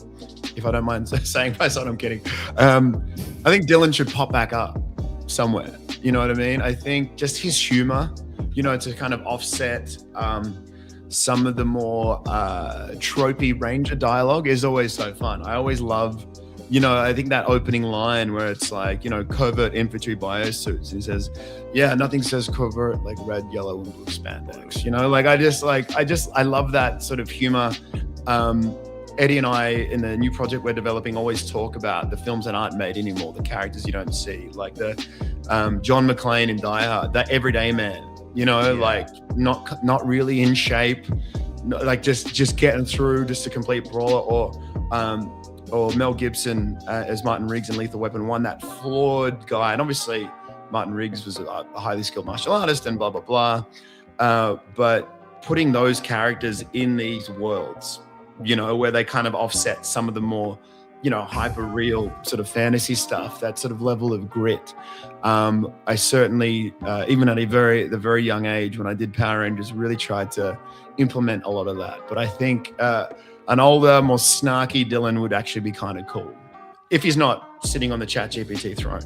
if I don't mind saying myself. I'm kidding. I think Dylan should pop back up somewhere. You know what I mean? I think just his humor, to kind of offset some of the more tropey Ranger dialogue is always so fun. I always love, I think that opening line where it's like, covert infantry biosuits. He says, yeah, nothing says covert like red, yellow, and blue spandex. I love that sort of humor. Eddie and I, in the new project we're developing, always talk about the films that aren't made anymore, the characters you don't see, like the John McClane in Die Hard, that everyday man, like not really in shape, like just getting through, just a complete brawler, or Mel Gibson as Martin Riggs in Lethal Weapon 1, that flawed guy. And obviously Martin Riggs was a highly skilled martial artist and blah, blah, blah. But putting those characters in these worlds, where they kind of offset some of the more, hyper real sort of fantasy stuff, that sort of level of grit. I certainly, even at the very young age when I did Power Rangers, really tried to implement a lot of that. But I think an older, more snarky Dylan would actually be kind of cool if he's not sitting on the ChatGPT throne.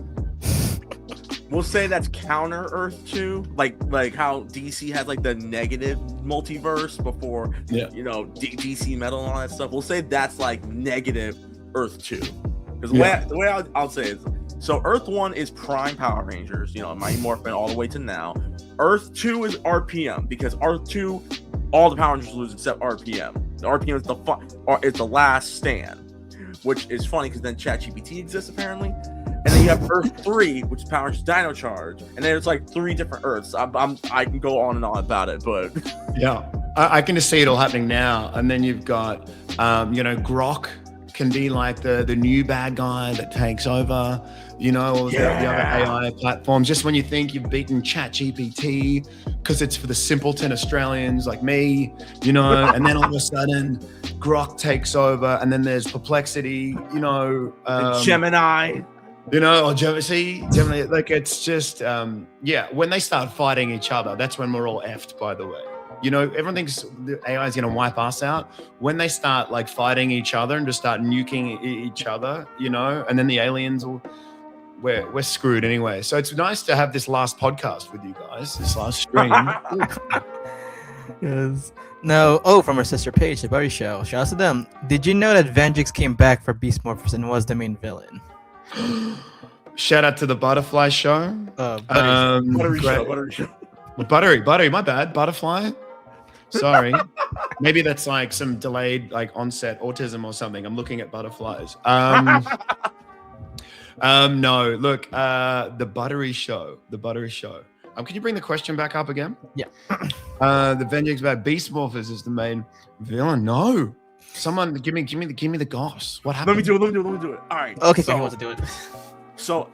We'll say that's counter Earth 2, like how DC has like the negative multiverse before, DC Metal and all that stuff. We'll say that's like negative Earth 2, because the way I'll say it is, so Earth 1 is Prime Power Rangers, Mighty Morphin all the way to now. Earth 2 is RPM, because Earth 2, all the Power Rangers lose except RPM. The RPM is it's the last stand, which is funny because then ChatGPT exists apparently. And then you have Earth 3, which is Power Rangers Dino Charge, and then it's like 3 different Earths. I can go on and on about it, but yeah, I can just see it all happening now. And then you've got, Grok can be like the new bad guy that takes over, the other AI platforms. Just when you think you've beaten ChatGPT because it's for the simpleton Australians like me, and then all of a sudden Grok takes over, and then there's Perplexity, Gemini. Or Gemini, like it's just, when they start fighting each other, that's when we're all effed, by the way. Everyone thinks the AI is going to wipe us out. When they start like fighting each other and just start nuking each other, and then the aliens we're screwed anyway. So it's nice to have this last podcast with you guys, this last stream. Yes. No. From our sister page, the Buddy Show. Shout out to them. Did you know that Venjix came back for Beast Morphers and was the main villain? Shout out to the Butterfly Show. Buttery Show. Buttery, my bad. Butterfly. Sorry. Maybe that's like some delayed like onset autism or something. I'm looking at butterflies. No, look, the Buttery Show. Can you bring the question back up again? Yeah. The Vengeance about Beast Morphers is the main villain. No. Someone give me the goss. What happened? Let me do it. All right. Okay, so he wants to do it. So,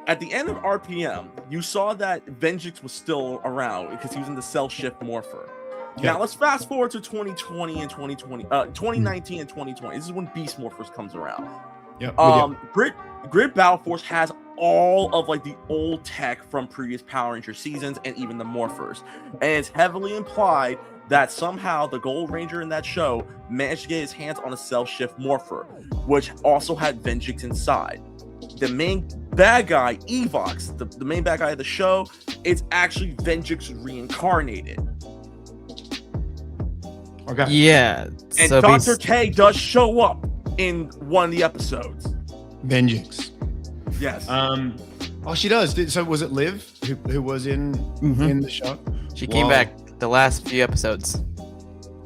at the end of RPM, you saw that Vengeance was still around because he was in the cell shift morpher. Yeah. Now let's fast forward to 2020 and 2019 and 2020. This is when Beast Morphers comes around. Yeah. Grid Battle Force has all of like the old tech from previous Power Ranger seasons and even the morphers, and it's heavily implied that somehow the Gold Ranger in that show managed to get his hands on a cell shift morpher, which also had Vengeance inside. The main bad guy, Evox, the main bad guy of the show, is actually Vengeance reincarnated. Okay. Yeah. And So Dr. K does show up in one of the episodes. Vengeance. Yes. Oh, she does. So was it Liv who was in the show? She came Whoa. back the last few episodes.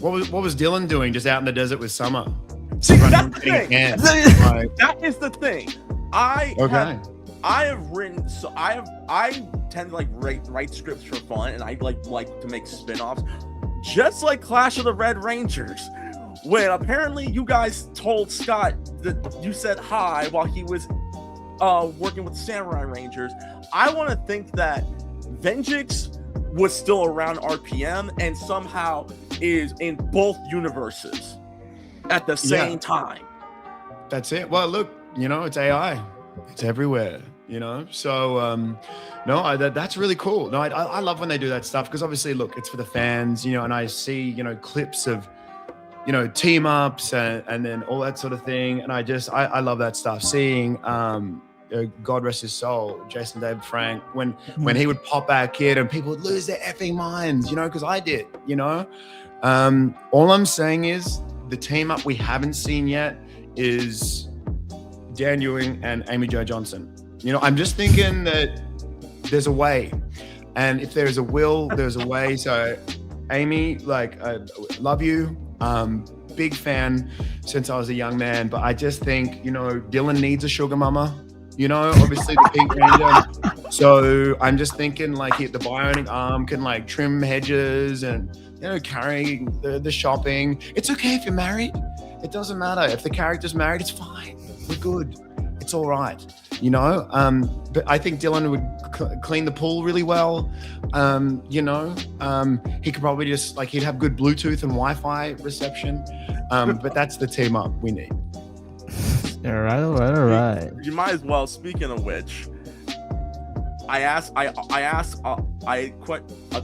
What was Dillion doing just out in the desert with Summer? See, Running, that's the getting thing. hands. Like, That is the thing. I tend to like write scripts for fun, and I like to make spin-offs, just like Clash of the Red Rangers, when apparently you guys told Scott that you said hi while he was working with Samurai Rangers. I want to think that Vengeance was still around RPM and somehow is in both universes at the same time. That's it. Well, look, it's AI. It's everywhere, So, that's really cool. No, I love when they do that stuff because obviously, look, it's for the fans, and I see, clips of, team ups and then all that sort of thing. And I love that stuff. Seeing, God rest his soul, Jason David Frank, when he would pop our kid and people would lose their effing minds, because I did, all I'm saying is the team up we haven't seen yet is Dan Ewing and Amy Jo Johnson. I'm just thinking that there's a way, and if there's a will, there's a way. So Amy, I love you. Big fan since I was a young man, but I just think, Dillion needs a sugar mama. Obviously the Pink Ranger. So I'm just thinking the bionic arm can trim hedges and, carry the shopping. It's okay if you're married. It doesn't matter. If the character's married, it's fine. We're good. It's all right. But I think Dillion would clean the pool really well. He could probably just he'd have good Bluetooth and Wi-Fi reception. But that's the team up we need. All right. You might as well. Speaking of which, a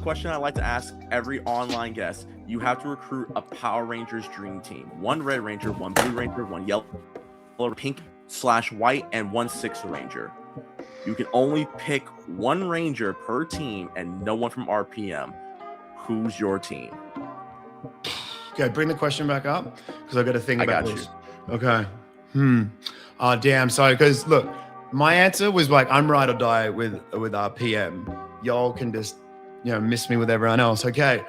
question I like to ask every online guest. You have to recruit a Power Rangers dream team: 1 Red Ranger, 1 Blue Ranger, 1 Yellow, Pink/White, and 1 Six Ranger. You can only pick 1 Ranger per team and no one from RPM. Who's your team? Okay, bring the question back up because I got to think about this. Okay. Oh, damn. Sorry, because look, my answer was I'm ride or die with RPM. Y'all can just miss me with everyone else. Okay.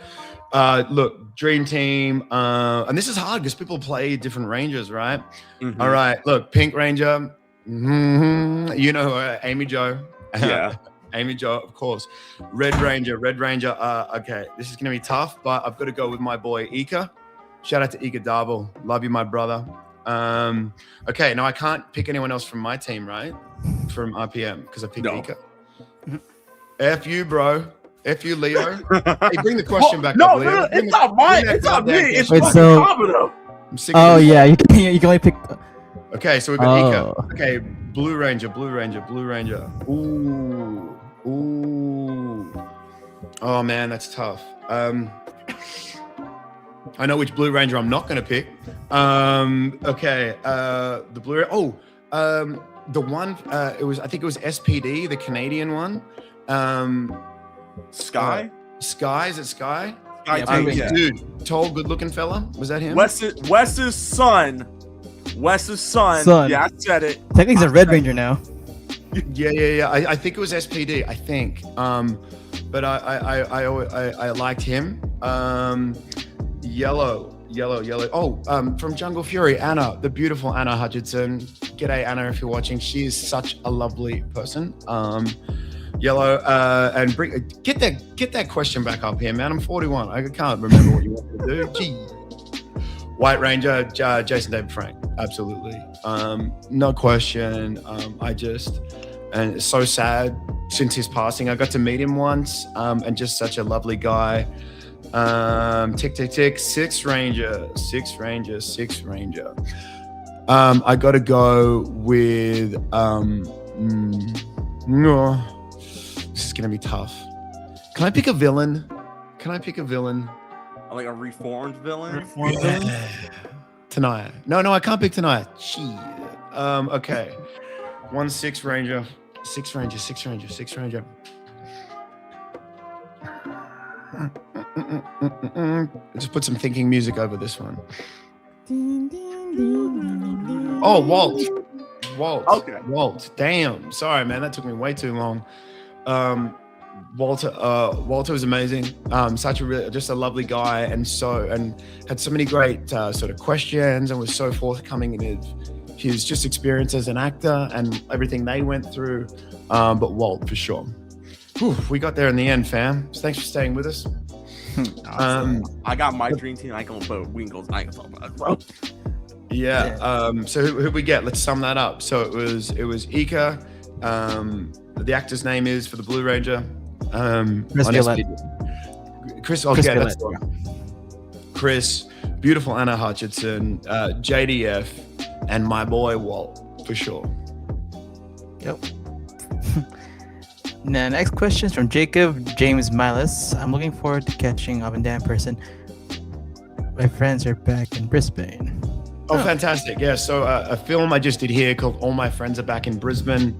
Look, dream team. And this is hard because people play different Rangers, right? Mm-hmm. All right. Look, Pink Ranger. Amy Jo. Yeah. Amy Jo, of course. Red Ranger. Okay, this is gonna be tough, but I've got to go with my boy Ika. Shout out to Ika Darble. Love you, my brother. Okay, now I can't pick anyone else from my team, right? From RPM, because I picked Ika. F you, bro. F you, Leo. Hey, bring the question back up, Leo. No, it's not mine. It's not me. It's Wait, fucking Commodore. Yeah, you can only pick. Okay, so we've got Ika. Okay, Blue Ranger. Ooh. Oh man, that's tough. I know which Blue Ranger I'm not going to pick. Okay, the Blue. The one. I think it was SPD, the Canadian one. Sky. Sky. Is it Sky? Yeah. Dude, tall, good-looking fella. Was that him? Wes's son. Yeah, I said it. Technically, he's a Red Ranger now. Yeah. I think it was SPD. I think. But I liked him. Yellow. Oh, from Jungle Fury, Anna, the beautiful Anna Hutchinson. G'day, Anna, if you're watching. She is such a lovely person. Yellow, and get that question back up here, man. I'm 41. I can't remember what you want me to do. Gee. White Ranger, Jason David Frank, absolutely. No question. And it's so sad since his passing. I got to meet him once, and just such a lovely guy. Tick. Six Ranger. I got to go with. No, this is gonna be tough. Can I pick a villain? Like a reformed villain? Tonight. No, I can't pick tonight. Shit. Okay. 6 Ranger. Six Ranger. Just put some thinking music over this one. Oh, Walt. Okay. Walt. Damn. Sorry, man. That took me way too long. Walter was amazing. Just a lovely guy, and had so many great sort of questions, and was so forthcoming in his just experience as an actor and everything they went through. But Walt for sure. Whew, we got there in the end, fam. So thanks for staying with us. I got my dream team. I can put Winkles. I can talk about it, bro. Yeah. So who we get? Let's sum that up. So it was Ika. The actor's name is for the Blue Ranger. Chris. Okay, that's the one. Chris. Beautiful Anna Hutchinson. JDF, and my boy Walt for sure. Yep. Now, next question is from Jacob James Milas. I'm looking forward to catching up in Dan person. My friends are back in Brisbane. Oh, fantastic. Yeah, so a film I just did here called All My Friends Are Back in Brisbane.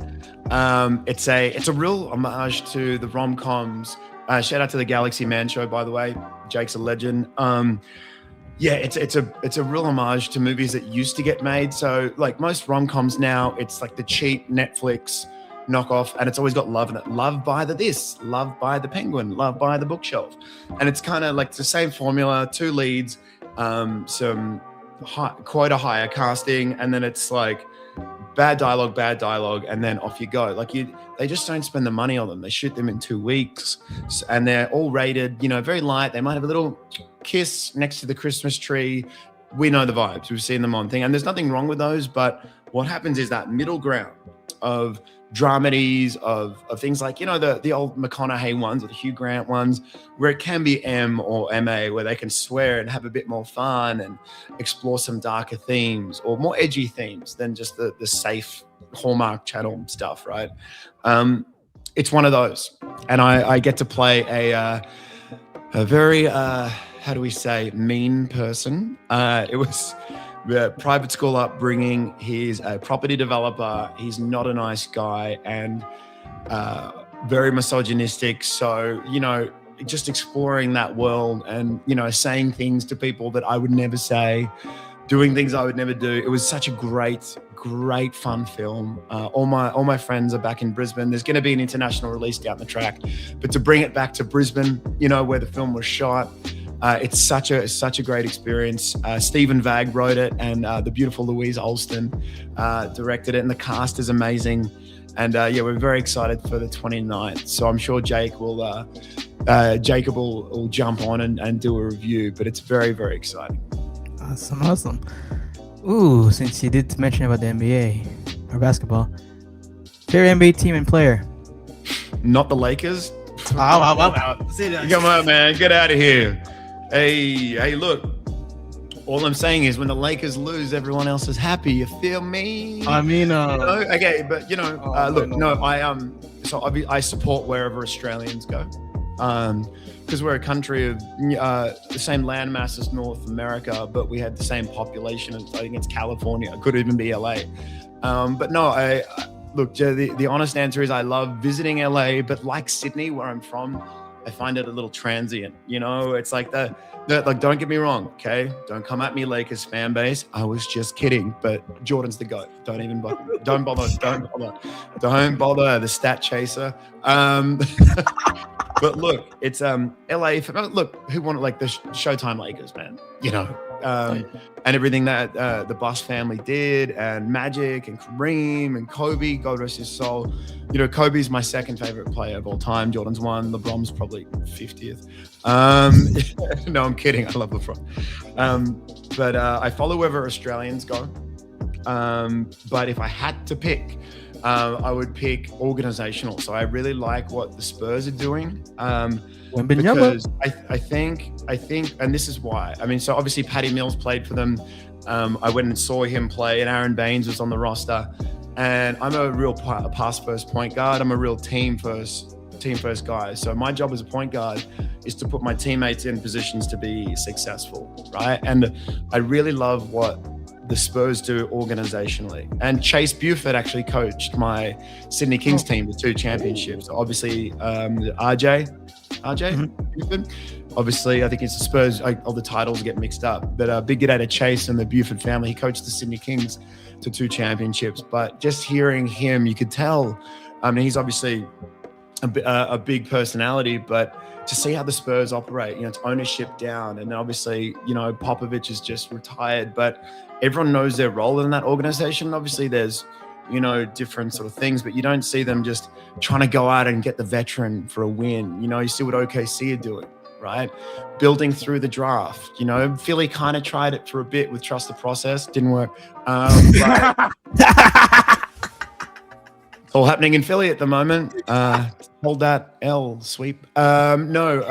It's a real homage to the rom-coms. Shout out to the Galaxy Man show, by the way. Jake's a legend. Yeah, it's a real homage to movies that used to get made. So like most rom-coms now, it's like the cheap Netflix knockoff, and it's always got love in it. Love by the this, love by the penguin, love by the bookshelf. And it's kind of like the same formula, 2 leads, quite a higher casting, and then it's like bad dialogue, and then off you go. Like they just don't spend the money on them. They shoot them in 2 weeks, and they're all rated, very light. They might have a little kiss next to the Christmas tree. We know the vibes. We've seen them on thing, and there's nothing wrong with those. But what happens is that middle ground of dramedies, of things like, the old McConaughey ones or the Hugh Grant ones, where it can be M or MA, where they can swear and have a bit more fun and explore some darker themes or more edgy themes than just the safe Hallmark Channel stuff, right? It's one of those. And I get to play a very, how do we say, mean person. It was private school upbringing. He's a property developer. He's not a nice guy, and very misogynistic. So, just exploring that world and, saying things to people that I would never say, doing things I would never do. It was such a great fun film. All my friends are back in Brisbane. There's going to be an international release down the track, but to bring it back to Brisbane, where the film was shot, it's such a great experience. Stephen Vagg wrote it, and the beautiful Louise Alston directed it, and the cast is amazing. And we're very excited for the 29th. So I'm sure Jacob will jump on and do a review, but it's very, very exciting. Awesome. Ooh, since you did mention about the NBA or basketball, favorite NBA team and player? Not the Lakers. Wow. Come on, man, get out of here. Hey, look. All I'm saying is when the Lakers lose, everyone else is happy. You feel me? I mean, okay, but I support wherever Australians go, because we're a country of the same landmass as North America, but we had the same population as, I think it's California. It could even be LA. But no, look, the honest answer is I love visiting LA, but like Sydney, where I'm from, I find it a little transient. It's like like, don't get me wrong, okay? Don't come at me, Lakers fan base. I was just kidding, but Jordan's the GOAT. Don't even bother. Don't bother. The stat chaser. But look, it's LA. Look, who wanted like the Showtime Lakers, man? You know, and everything that the Bus family did, and Magic and Kareem and Kobe, God rest his soul. You know, Kobe's my second favorite player of all time. Jordan's one. LeBron's probably 50th. No, I'm kidding. I love LeBron. But I follow wherever Australians go. But if I had to pick, I would pick organizational. So I really like what the Spurs are doing. Because I think, and this is why. I mean, so obviously Patty Mills played for them. I went and saw him play, and Aaron Baines was on the roster. And I'm a real pass first point guard. I'm a real team first guy. So my job as a point guard is to put my teammates in positions to be successful, right? And I really love what the Spurs do organizationally. And Chase Buford actually coached my Sydney Kings team with 2 championships. Obviously, RJ Buford. Obviously, I think it's the Spurs. All the titles get mixed up. But big get out of Chase and the Buford family. He coached the Sydney Kings to 2 championships. But just hearing him, you could tell. I mean, he's obviously a big personality, but to see how the Spurs operate, you know, it's ownership down, and obviously, you know, Popovich is just retired, but everyone knows their role in that organization. Obviously, there's, you know, different sort of things, but you don't see them just trying to go out and get the veteran for a win. You know, you see what OKC are doing, right? Building through the draft. You know, Philly kind of tried it for a bit with Trust the Process, didn't work. But it's all happening in Philly at the moment. Hold that L, sweep. I'm not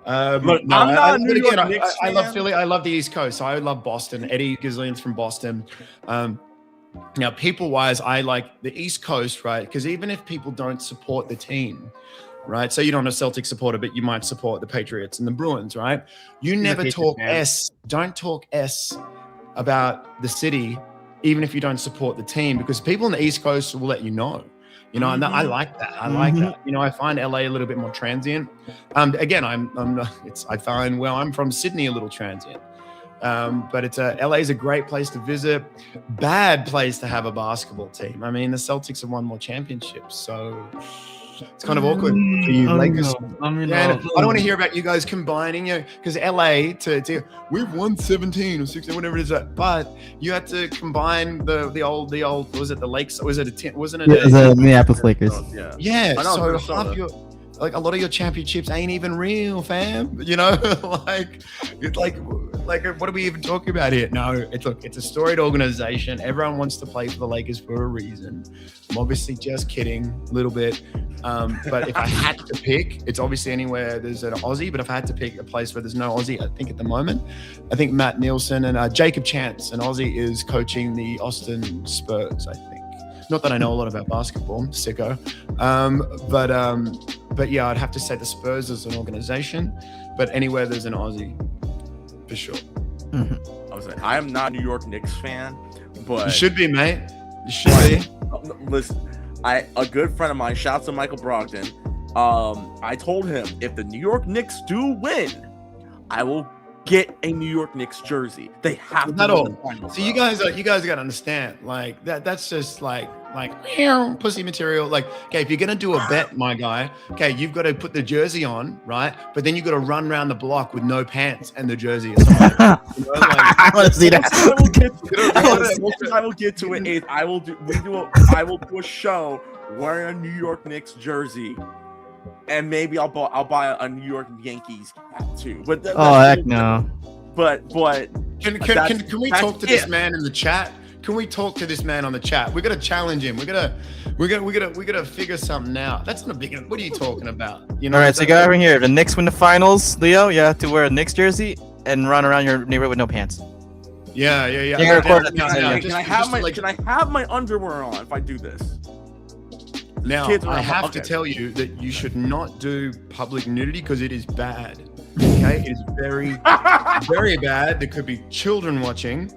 a New York Knicks fan. I love Philly. I love the East Coast. I love Boston. Eddie Gazillion's from Boston. Now, people-wise, I like the East Coast, right? Because even if people don't support the team, right? So you're not a Celtic supporter, but you might support the Patriots and the Bruins, right? You never talk S. Don't talk S about the city, even if you don't support the team, because people on the East Coast will let you know. You know, and I like that. I like that. You know, I find LA a little bit more transient. Again, I find where I'm from, Sydney, a little transient. But it's LA is a great place to visit. Bad place to have a basketball team. I mean, the Celtics have won more championships, so it's kind of awkward for you Lakers. I don't want to hear about you guys combining, you know, because LA to we've won 17 or 16, whatever it is. But you had to combine the old was it the Lakes? Was it the Minneapolis Lakers? Yeah. So half a lot of your championships ain't even real, fam. You know, like what are we even talking about here? No, it's a storied organization. Everyone wants to play for the Lakers for a reason. I'm obviously just kidding a little bit. But if I had to pick, it's obviously anywhere there's an Aussie. But if I had to pick a place where there's no Aussie, I think at the moment, I think Matt Nielsen and Jacob Chance, an Aussie, is coaching the Austin Spurs, I think. Not that I know a lot about basketball, sicko. But yeah, I'd have to say the Spurs as an organization. But anywhere there's an Aussie, for sure. I was like, I am not a New York Knicks fan, but you should be, mate. You should be. Listen, a good friend of mine, shout out to Michael Brogdon. I told him if the New York Knicks do win, I will get a New York Knicks jersey. They have to win the finals. So you guys gotta understand, like that's just like pussy material. Like, okay, if you're gonna do a bet, my guy, okay, you've got to put the jersey on, right? But then you got to run around the block with no pants and the jersey or something. You know, I want to see that. I will get to it. I will do a show wearing a New York Knicks jersey. And maybe I'll buy a New York Yankees hat too. But heck no. But can we talk to this man in the chat? Can we talk to this man on the chat? We're gonna challenge him. We gotta figure something out. That's not a big. What are you talking about? You know. All right, so you got over here. If the Knicks win the finals, Leo, you have to wear a Knicks jersey and run around your neighborhood with no pants. Yeah. Can I have my underwear on if I do this? Now, I have to tell you that you should not do public nudity because it is bad. Okay? It is very, very bad. There could be children watching.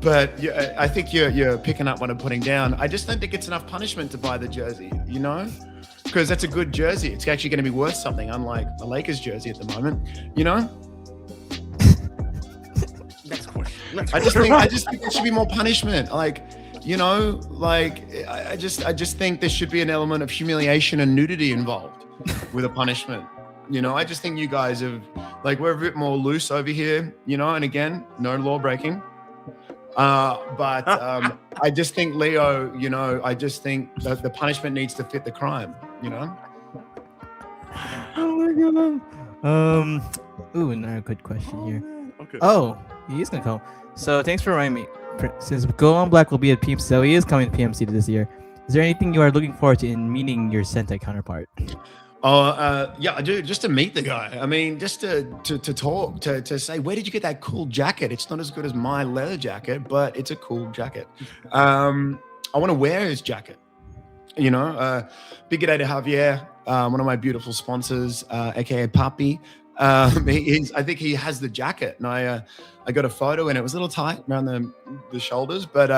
But yeah, I think you're picking up what I'm putting down. I just don't think it's enough punishment to buy the jersey, you know? Because that's a good jersey. It's actually going to be worth something, unlike the Lakers jersey at the moment, you know? Next question. I just think there should be more punishment. Like, You know, like I just think there should be an element of humiliation and nudity involved with a punishment. You know, I just think you guys have, like, we're a bit more loose over here, you know, and again, no law breaking. But I just think, Leo, you know, I just think that the punishment needs to fit the crime, you know? Oh my god. Ooh, another good question here. Okay. Oh, he is gonna come. So thanks for reminding me. Since Go on Black will be at PMC, so he is coming to PMC this year. Is there anything you are looking forward to in meeting your Sentai counterpart? Yeah, I do, just to meet the guy. I mean, just to talk, to say, where did you get that cool jacket? It's not as good as my leather jacket, but it's a cool jacket. I want to wear his jacket. You know, big day to Javier, one of my beautiful sponsors, aka Papi. I think he has the jacket, and I got a photo, and it was a little tight around the shoulders, but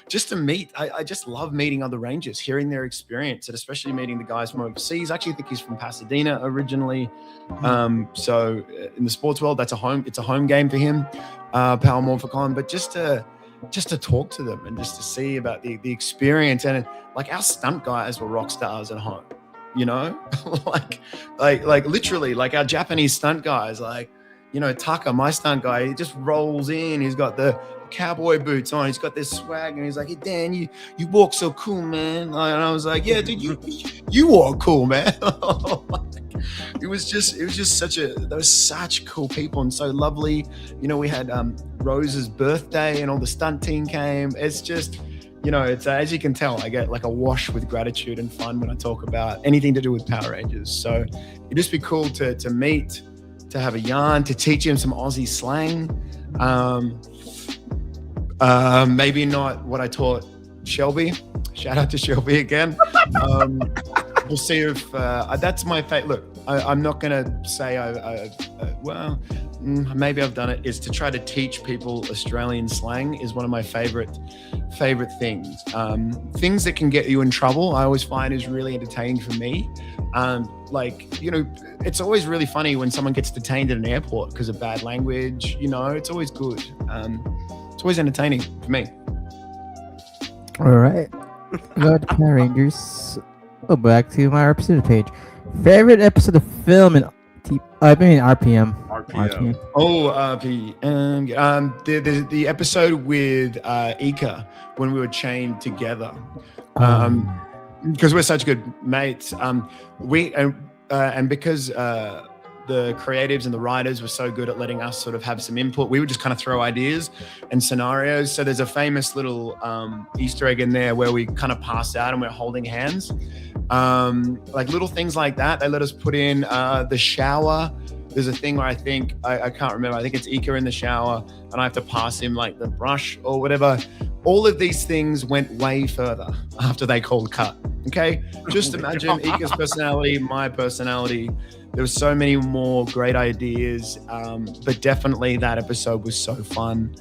just to meet, I just love meeting other rangers, hearing their experience, and especially meeting the guys from overseas. I actually think he's from Pasadena originally. So in the sports world, it's a home game for him, Power Morphicon, but just to talk to them and just to see about the experience. And like, our stunt guys were rock stars at home, you know, like literally, like our Japanese stunt guys, like, you know, Taka, my stunt guy, he just rolls in. He's got the cowboy boots on. He's got this swag, and he's like, "Hey, Dan, you walk so cool, man." And I was like, "Yeah, dude, you walk cool, man." It was just they were such cool people and so lovely. You know, we had Rose's birthday, and all the stunt team came. It's just, you know, it's as you can tell, I get like a wash with gratitude and fun when I talk about anything to do with Power Rangers. So it'd just be cool to meet, to have a yarn, to teach him some Aussie slang. Maybe not what I taught Shelby. Shout out to Shelby again. We'll see if that's my favorite. Look, I'm not gonna say maybe I've done it. Is to try to teach people Australian slang is one of my favorite things. Things that can get you in trouble, I always find is really entertaining for me. Like, you know, it's always really funny when someone gets detained at an airport because of bad language. You know, it's always good. It's always entertaining for me. All right. Go to Power Rangers. Go back to my episode page. Favorite episode of film and RPM. Oh, RPM. The episode with Ika when we were chained together. Because we're such good mates. And because the creatives and the writers were so good at letting us sort of have some input, we would just kind of throw ideas and scenarios. So there's a famous little Easter egg in there where we kind of pass out and we're holding hands. Like little things like that. They let us put in the shower. There's a thing where I think, I can't remember, I think it's Ika in the shower and I have to pass him like the brush or whatever. All of these things went way further after they called cut. Okay, just imagine Ika's personality, my personality. There were so many more great ideas, but definitely that episode was so fun.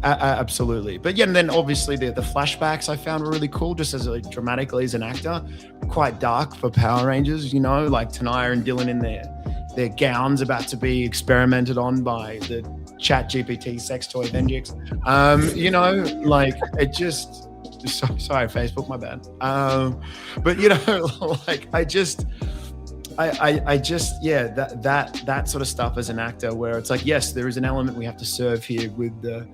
Absolutely. But yeah, and then obviously the flashbacks I found were really cool, just as like dramatically as an actor. Quite dark for Power Rangers, you know, like Tanaya and Dillion in their gowns about to be experimented on by the Chat GPT sex toy Vengeance. You know, like it just. Sorry, Facebook, my bad. But you know, like I just that sort of stuff as an actor, where it's like, yes, there is an element we have to serve here with the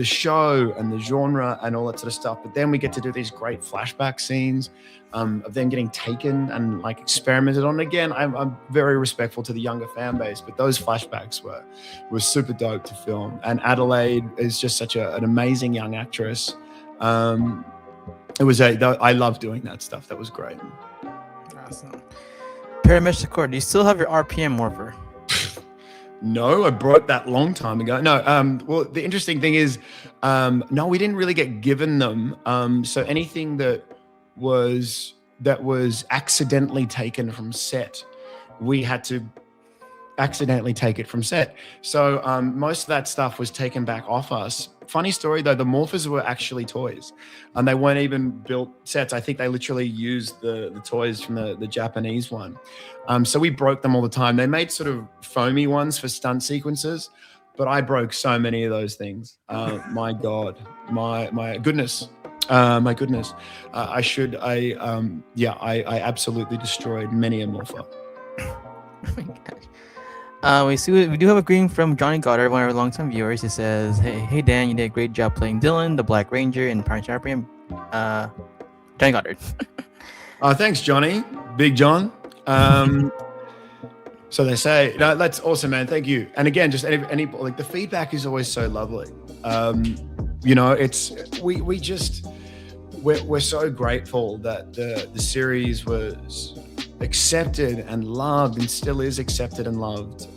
show and the genre and all that sort of stuff, but then we get to do these great flashback scenes of them getting taken and like experimented on. Again, I'm very respectful to the younger fan base, but those flashbacks were super dope to film. And Adelaide is just such an amazing young actress. I love doing that stuff. That was great. Awesome. Paramesh Secor, do you still have your RPM morpher? No, I broke that long time ago. No, well, the interesting thing is, no, we didn't really get given them. So anything that was accidentally taken from set, we had to accidentally take it from set. So most of that stuff was taken back off us. Funny story though, the morphers were actually toys and they weren't even built sets. I think they literally used the toys from the Japanese one. So we broke them all the time. They made sort of foamy ones for stunt sequences. but I broke so many of those things. My God, my goodness. My goodness, I absolutely destroyed many a morpher. Oh my gosh. We do have a greeting from Johnny Goddard, one of our longtime viewers. He says, "Hey Dan, you did a great job playing Dillion, the Black Ranger, in Power Champion." Johnny Goddard. Thanks, Johnny, Big John. So they say. No, that's awesome, man. Thank you. And again, just any like the feedback is always so lovely. It's we're so grateful that the series was accepted and loved and still is accepted and loved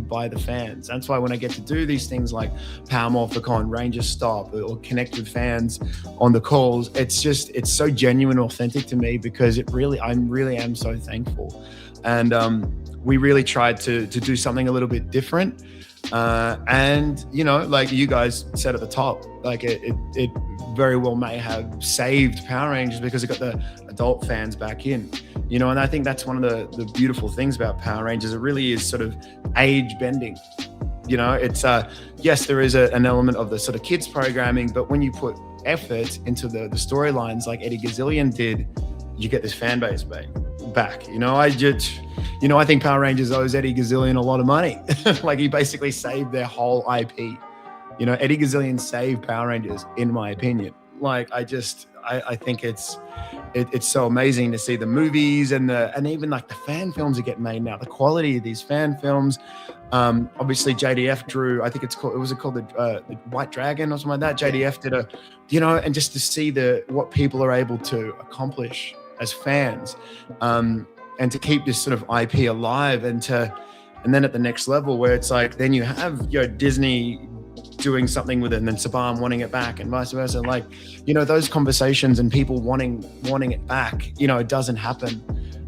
by the fans. That's why when I get to do these things like Power Morphicon, Ranger Stop, or connect with fans on the calls, it's so genuine and authentic to me, because I really am so thankful. And we really tried to do something a little bit different. And like you guys said at the top, like it very well may have saved Power Rangers because it got the adult fans back in, and I think that's one of the beautiful things about Power Rangers. It really is sort of age bending. It's yes, there is an element of the sort of kids programming, but when you put effort into the storylines like Eddie Gazillion did, you get this fan base back. I think Power Rangers owes Eddie Gazillion a lot of money. Like, he basically saved their whole IP. Eddie Gazillion saved Power Rangers, in my opinion. Like, I think it's so amazing to see the movies and even like the fan films that get made now. The quality of these fan films. Obviously JDF drew, I think it was called the White Dragon or something like that. JDF did and just to see what people are able to accomplish as fans, and to keep this sort of IP alive, and then at the next level where it's like, then you have Disney doing something with it, and then Saban wanting it back, and vice versa. Like, those conversations and people wanting it back, it doesn't happen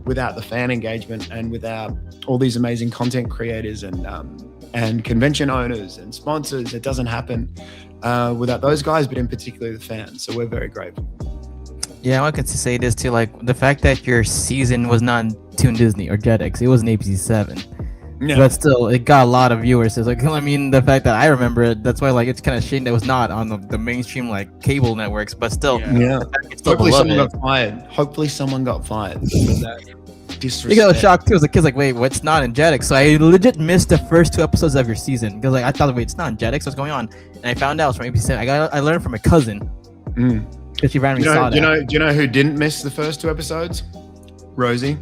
without the fan engagement and without all these amazing content creators and convention owners and sponsors. It doesn't happen without those guys, but in particular the fans. So we're very grateful. Yeah, I could say this too, like the fact that your season was not on Toon Disney or Jetix, it was an ABC7. Yeah. But still, it got a lot of viewers. It's like, I mean, the fact that I remember it, that's why, like, it's kind of shame that it was not on the mainstream, like, cable networks. But still, Hopefully someone got fired. Hopefully someone got fired for that disrespect. You got a shock too. As a kid's like, wait, what's not in Jetix? So I legit missed the first 2 episodes of your season because, like, I thought, wait, it's not in Jetix. What's going on? And I found out it was from ABC7. I learned from a cousin. Because she randomly saw that. Do you know who didn't miss the first 2 episodes? Rosie.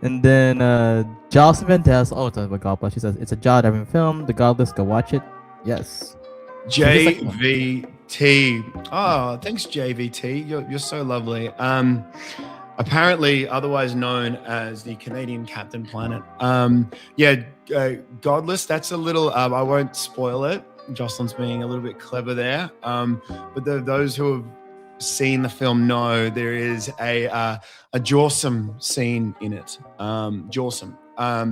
And then Jocelyn Ventas, it's about Godless. She says it's a jaw-dropping film. The Godless, go watch it. Yes. JVT. Oh, thanks, JVT. You're so lovely. Apparently, otherwise known as the Canadian Captain Planet. Godless. That's a little. I won't spoil it. Jocelyn's being a little bit clever there. But those who have seen the film know there is a jawsome scene in it. Jawsome. I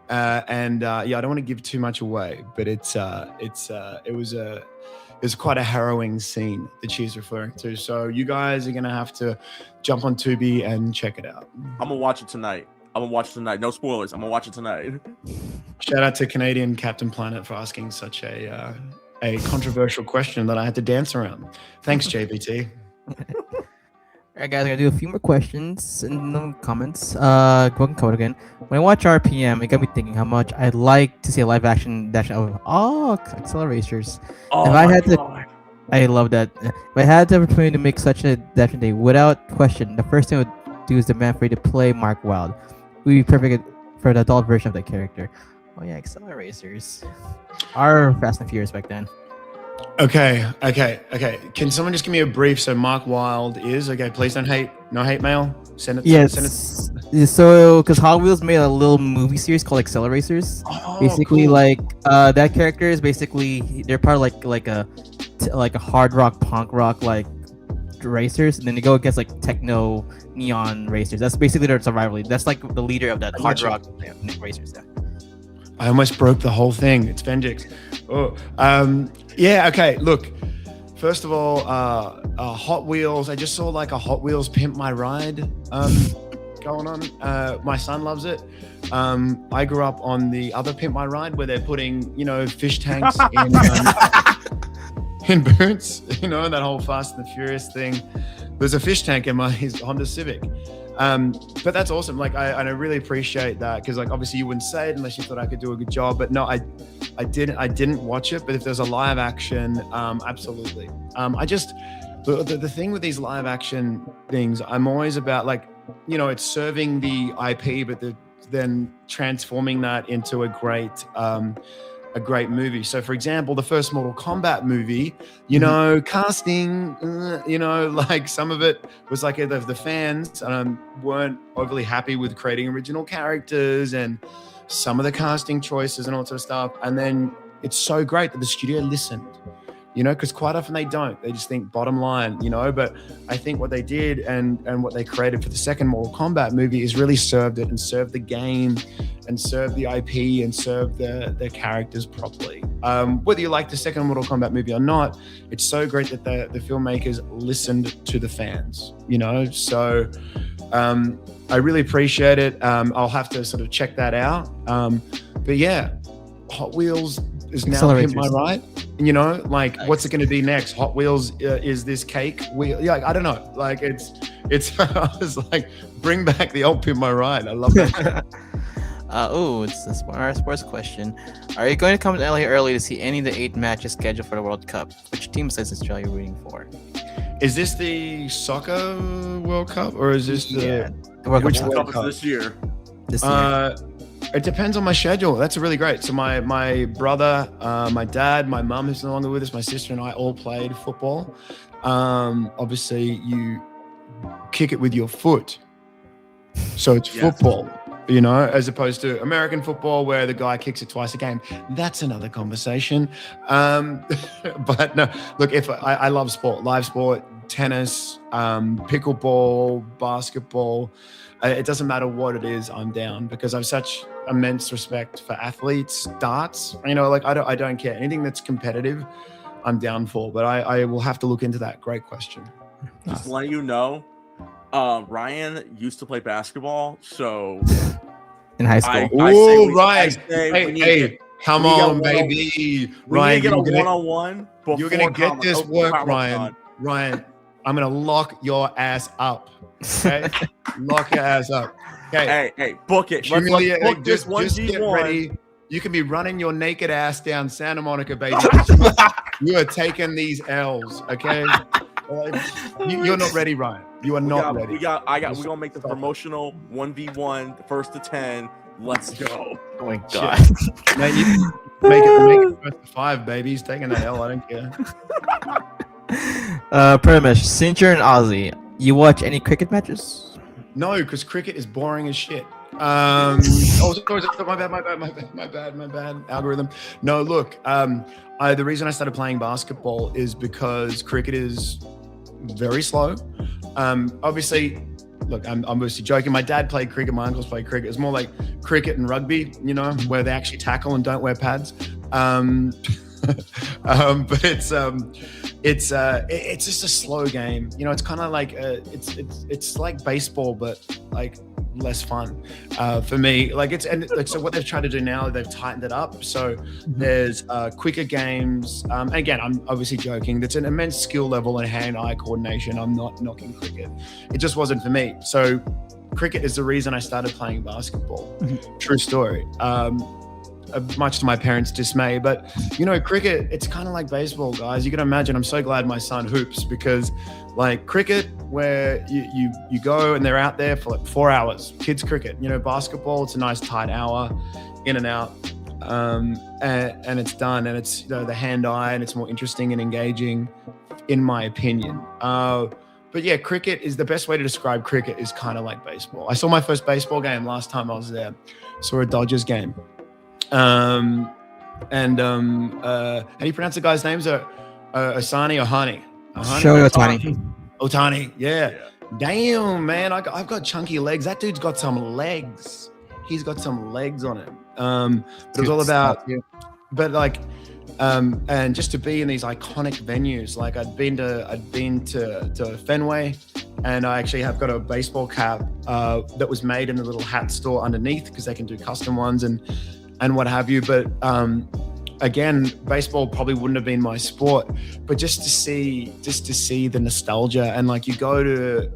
don't want to give too much away, but it was quite a harrowing scene that she's referring to. So you guys are gonna have to jump on Tubi and check it out. I'm gonna watch it tonight. No spoilers. I'm gonna watch it tonight. Shout out to Canadian Captain Planet for asking such a controversial question that I had to dance around. Thanks, JVT. Alright, guys, I'm gonna do a few more questions and no comments. Welcome code again. When I watch RPM, it got me thinking how much I'd like to see a live action dash of accelerators. Oh, I love that. If I had the opportunity to make such a dash day, without question, the first thing I would do is demand for you to play Mark Wilde. It would be perfect for the adult version of that character. Oh yeah, accelerators are Fast and Furious back then. Okay. Can someone just give me a brief? So Mark Wilde is please don't hate. No hate mail. Send it. Yes. Send it. So, because Hot Wheels made a little movie series called Accelerators. Oh, basically, cool. like that character is basically they're part of like a hard rock, punk rock like racers, and then they go against like techno neon racers. That's basically their survival. That's like the leader of that hard rock racers. Yeah. I almost broke the whole thing. It's Venjix. Okay. Look, first of all, Hot Wheels. I just saw like a Hot Wheels Pimp My Ride going on. My son loves it. I grew up on the other Pimp My Ride where they're putting, fish tanks in boots, that whole Fast and the Furious thing. There's a fish tank in my Honda Civic. But that's awesome. Like, I really appreciate that because, like, obviously you wouldn't say it unless you thought I could do a good job. But no, I didn't watch it. But if there's a live action, absolutely. The thing with these live action things, I'm always about, like, it's serving the IP, but then transforming that into a great movie. So, for example, the first Mortal Kombat movie, casting, like some of it was like the fans weren't overly happy with creating original characters and some of the casting choices and all sort of stuff. And then it's so great that the studio listened, because quite often they don't. They just think bottom line, but I think what they did and what they created for the second Mortal Kombat movie is really served it and served the game and served the IP and served the characters properly. Whether you like the second Mortal Kombat movie or not, it's so great that the filmmakers listened to the fans, so I really appreciate it. I'll have to sort of check that out. But yeah, Hot Wheels is now Pimp My Ride. Like, nice. What's it going to be next? Hot Wheels is this cake wheel? Yeah, I don't know. Like, it's. I was like, bring back the old Pimp My Ride. I love that. It's a sports question. Are you going to come to LA early to see any of the 8 matches scheduled for the World Cup? Which team besides Australia are you rooting for? Is this the soccer World Cup or is this the which World Cup is this year? This year. It depends on my schedule. That's really great. So my brother, my dad, my mum who's no longer with us, my sister and I all played football. Obviously you kick it with your foot. So it's football, as opposed to American football where the guy kicks it twice a game. That's another conversation. But no, look, if I love sport, live sport, tennis, pickleball, basketball, it doesn't matter what it is, I'm down because I have such immense respect for athletes, darts, I don't care. Anything that's competitive, I'm down for, but I will have to look into that. Great question. Just letting you know, Ryan used to play basketball, so in high school. Ryan, hey, come on, baby. Ryan, you're going to get a one-on-one. You're going to get this work, Ryan. Ryan, I'm going to lock your ass up. Okay? Lock your ass up. Okay. Hey, book it. Let's book this 1v1. Get ready. You can be running your naked ass down Santa Monica, baby. You are taking these L's, okay? You're not ready, Ryan. You are not ready. We're gonna make the promotional 1v1, first to 10. Let's go. Oh my god. Mate, you make it first to 5, baby. He's taking the L. I don't care. Premish, since you're an Aussie, you watch any cricket matches? No, because cricket is boring as shit. My bad. Algorithm. No, look, the reason I started playing basketball is because cricket is very slow. Obviously, look, I'm obviously joking. My dad played cricket. My uncles played cricket. It's more like cricket and rugby, where they actually tackle and don't wear pads. But it's just a slow game. It's kind of like it's like baseball, but like less fun for me. So what they've tried to do now, they've tightened it up. So there's quicker games. Again, I'm obviously joking. That's an immense skill level and hand-eye coordination. I'm not knocking cricket. It just wasn't for me. So cricket is the reason I started playing basketball. True story. Much to my parents' dismay, but cricket, it's kind of like baseball, guys. You can imagine. I'm so glad my son hoops because, like, cricket, where you go and they're out there for like 4 hours. Kids cricket, basketball, it's a nice tight hour, in and out, and it's done. And it's the hand-eye, and it's more interesting and engaging, in my opinion. But yeah, cricket is the best way to describe cricket. Is kind of like baseball. I saw my first baseball game last time I was there. Saw a Dodgers game. How do you pronounce the guy's names? Osani or Hani? Shohei Ohtani. Ohtani, yeah. Damn, man, I've got chunky legs. That dude's got some legs. He's got some legs on him. But it's all about, but like, And just to be in these iconic venues, like I'd been to Fenway, and I actually have got a baseball cap that was made in a little hat store underneath, because they can do custom ones and what have you. But again, baseball probably wouldn't have been my sport, but just to see the nostalgia, and like you go to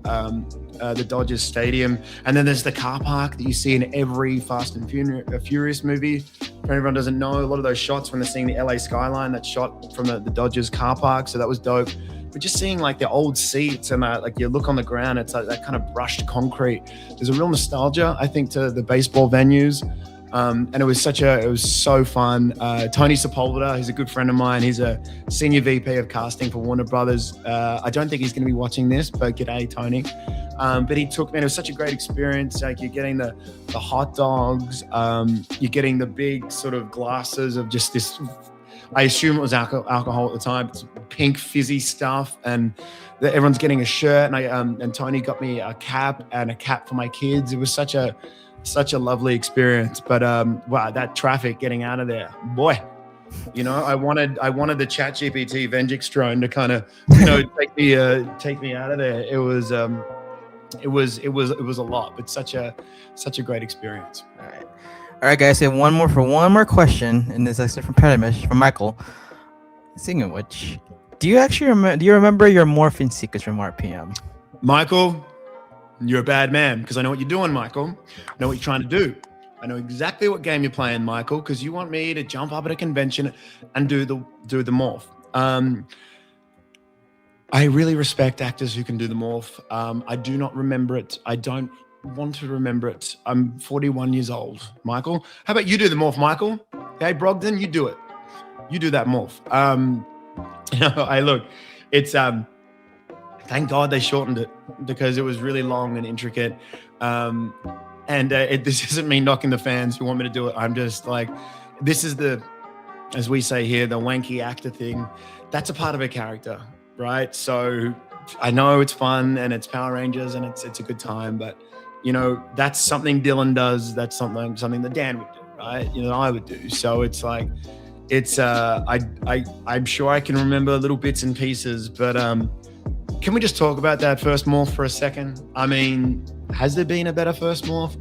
the Dodgers Stadium, and then there's the car park that you see in every Fast and Furious movie. For everyone doesn't know, a lot of those shots when they're seeing the LA skyline, that's shot from the Dodgers car park, so that was dope. But just seeing like the old seats and like you look on the ground, it's like that kind of brushed concrete. There's a real nostalgia, I think, to the baseball venues. And it was so fun. Tony Sepulveda, he's a good friend of mine. He's a senior VP of casting for Warner Brothers. I don't think he's going to be watching this, but g'day, Tony. But he took me, and it was such a great experience. Like you're getting the hot dogs, you're getting the big sort of glasses of just this, I assume it was alcohol at the time, it's pink fizzy stuff, and everyone's getting a shirt. And Tony got me a cap for my kids. It was such a lovely experience. But wow, that traffic getting out of there, boy. You know, I wanted the ChatGPT Vengeance drone to kind of, take me out of there. It was a lot, but such a great experience. All right, guys. So one more question in this section from Pedimish from Michael. Speaking of which, do you remember your morphine secrets from RPM? Michael, you're a bad man, because I know what you're doing, Michael. I know what you're trying to do. I know exactly what game you're playing, Michael, because you want me to jump up at a convention and do the morph. I really respect actors who can do the morph. I do not remember it. I don't want to remember it. I'm 41 years old, Michael. How about you do the morph, Michael? Hey, Brogdon, you do it. You do that morph. It's thank God they shortened it, because it was really long and intricate. This isn't me knocking the fans who want me to do it. I'm just like, this is as we say here, the wanky actor thing. That's a part of a character, right? So I know it's fun and it's Power Rangers and it's a good time, but that's something Dillion does. That's something that Dan would do, right? I would do. So it's like, I'm sure I can remember little bits and pieces, but can we just talk about that first morph for a second? I mean, has there been a better first morph?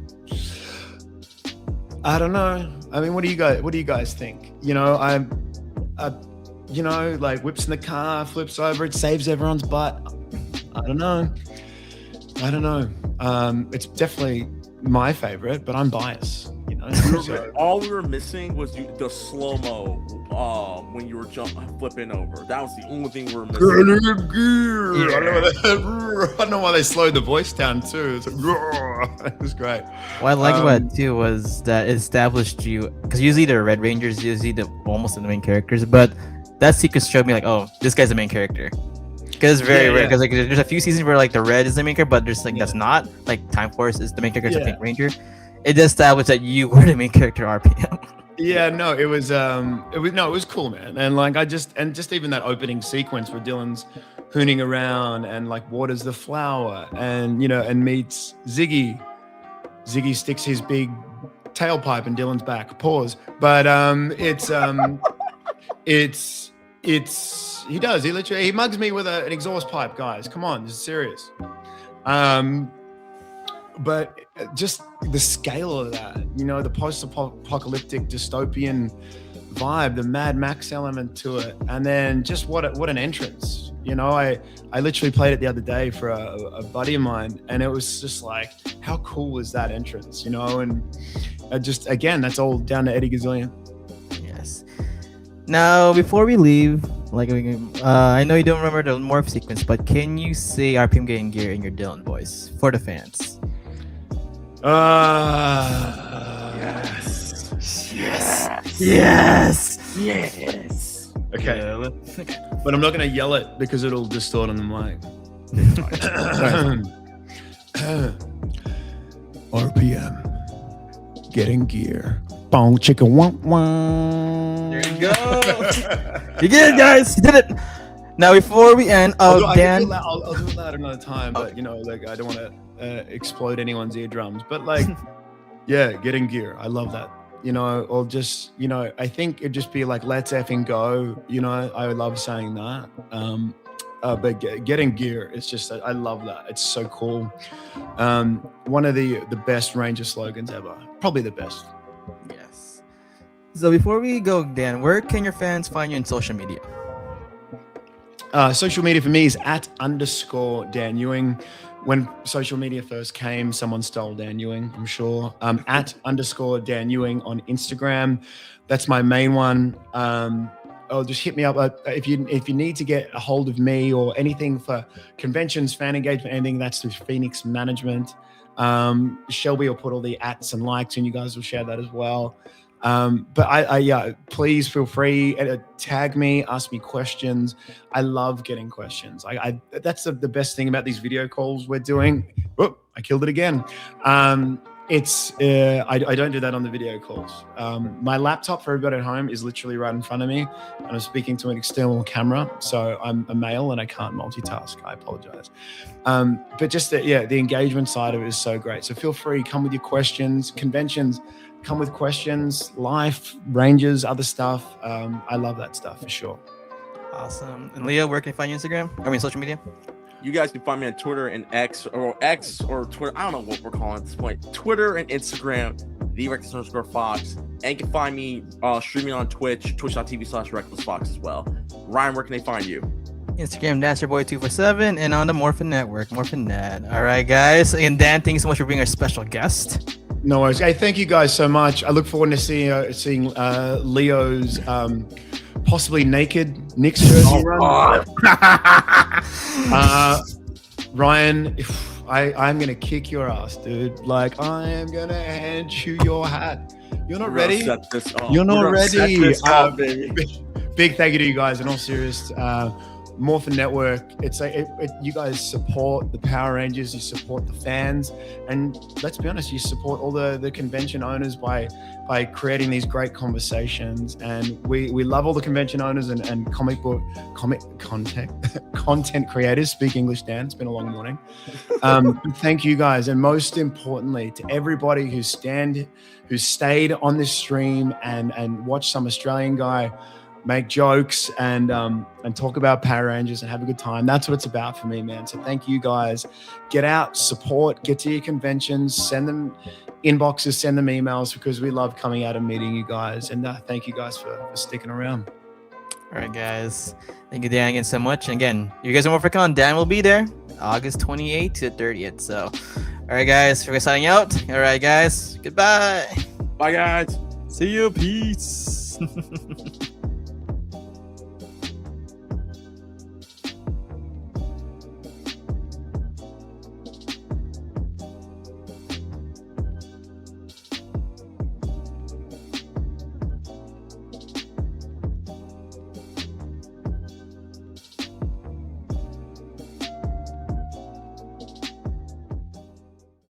I don't know. I mean, what do you guys think? Like whips in the car, flips over, it saves everyone's butt. I don't know. It's definitely my favorite, but I'm biased. All we were missing was the slow-mo when you were flipping over. That was the only thing we were missing. I don't know why they slowed the voice down too. It's like, it was great. What I liked about it too was that it established you, because usually the Red Rangers, almost the main characters, but that sequence showed me like, oh, this guy's the main character. Because it's very rare. Because like there's a few seasons where like the Red is the main character, but there's like that's not. Like Time Force is the main character, is the Pink Ranger. It established that you were the main character RPM. Yeah, no, it was cool, man. And like just even that opening sequence where Dillion's hooning around and like waters the flower and and meets Ziggy. Ziggy sticks his big tailpipe in Dillion's back. Pause. But he does. He mugs me with an exhaust pipe, guys. Come on, this is serious. But just the scale of that, the post-apocalyptic dystopian vibe, the Mad Max element to it, and then just what an entrance. I literally played it the other day for a buddy of mine, and it was just like, how cool was that entrance, and just again, that's all down to Eddie Gazillion. Yes. Now, before we leave, I know you don't remember the morph sequence, but can you say RPM getting gear in your Dillion voice for the fans? Yes. Okay. But I'm not going to yell it because it'll distort on the mic. RPM getting gear. Bong chicka womp womp. There you go. You did it, guys. You did it. Now, before we end, Dan. I'll do it loud another time, but I don't want to explode anyone's eardrums. But getting gear. I love that. or just, I think it'd just be like, let's effing go. I love saying that. But getting gear, it's just, I love that. It's so cool. One of the best Ranger slogans ever. Probably the best. Yes. So before we go, Dan, where can your fans find you in social media? Social media for me is @_Dan Ewing. When social media first came, someone stole Dan Ewing, I'm sure. @_Dan Ewing on Instagram. That's my main one. Just hit me up if you need to get a hold of me or anything for conventions, fan engagement, anything. That's through Phoenix Management. Shelby will put all the ats and likes, and you guys will share that as well. But please feel free, tag me, ask me questions. I love getting questions. That's the best thing about these video calls we're doing. Whoop, I killed it again. I don't do that on the video calls. My laptop for everybody at home is literally right in front of me, and I'm speaking to an external camera. So I'm a male and I can't multitask. I apologize. But just the engagement side of it is so great. So feel free, come with your questions. Conventions, come with questions. Life, Rangers, other stuff. I love that stuff for sure. Awesome. And Leo, where can I find you on social media? You guys can find me on Twitter and X or Twitter. I don't know what we're calling at this point. Twitter and Instagram, @Reckless_Fox. And you can find me streaming on Twitch, twitch.tv/RecklessFox as well. Ryan, where can they find you? Instagram, DancerBoy247, and on the Morphin Network, Morphin Net. All right, guys. And Dan, thank you so much for being our special guest. No worries. Hey, thank you guys so much. I look forward to seeing Leo's possibly naked Knicks jersey run. Ryan, I'm gonna kick your ass, dude. Like, I am gonna hand you your hat. You're not ready. You're not ready. Big thank you to you guys. In all seriousness, Morphin Network. It's you guys support the Power Rangers. You support the fans, and let's be honest, you support all the convention owners by creating these great conversations. And we love all the convention owners and comic content creators. Speak English, Dan. It's been a long morning. Thank you guys, and most importantly, to everybody who stayed on this stream and watched some Australian guy make jokes and talk about Power Rangers and have a good time. That's what it's about for me, man. So thank you guys. Get out, support, get to your conventions, send them inboxes, send them emails, because we love coming out and meeting you guys. And thank you guys for sticking around. All right, guys. Thank you, Dan, again so much. And again, you guys are MorphinCon. Dan will be there August 28th to 30th. So, all right, guys, we're signing out. All right, guys. Goodbye. Bye, guys. See you. Peace.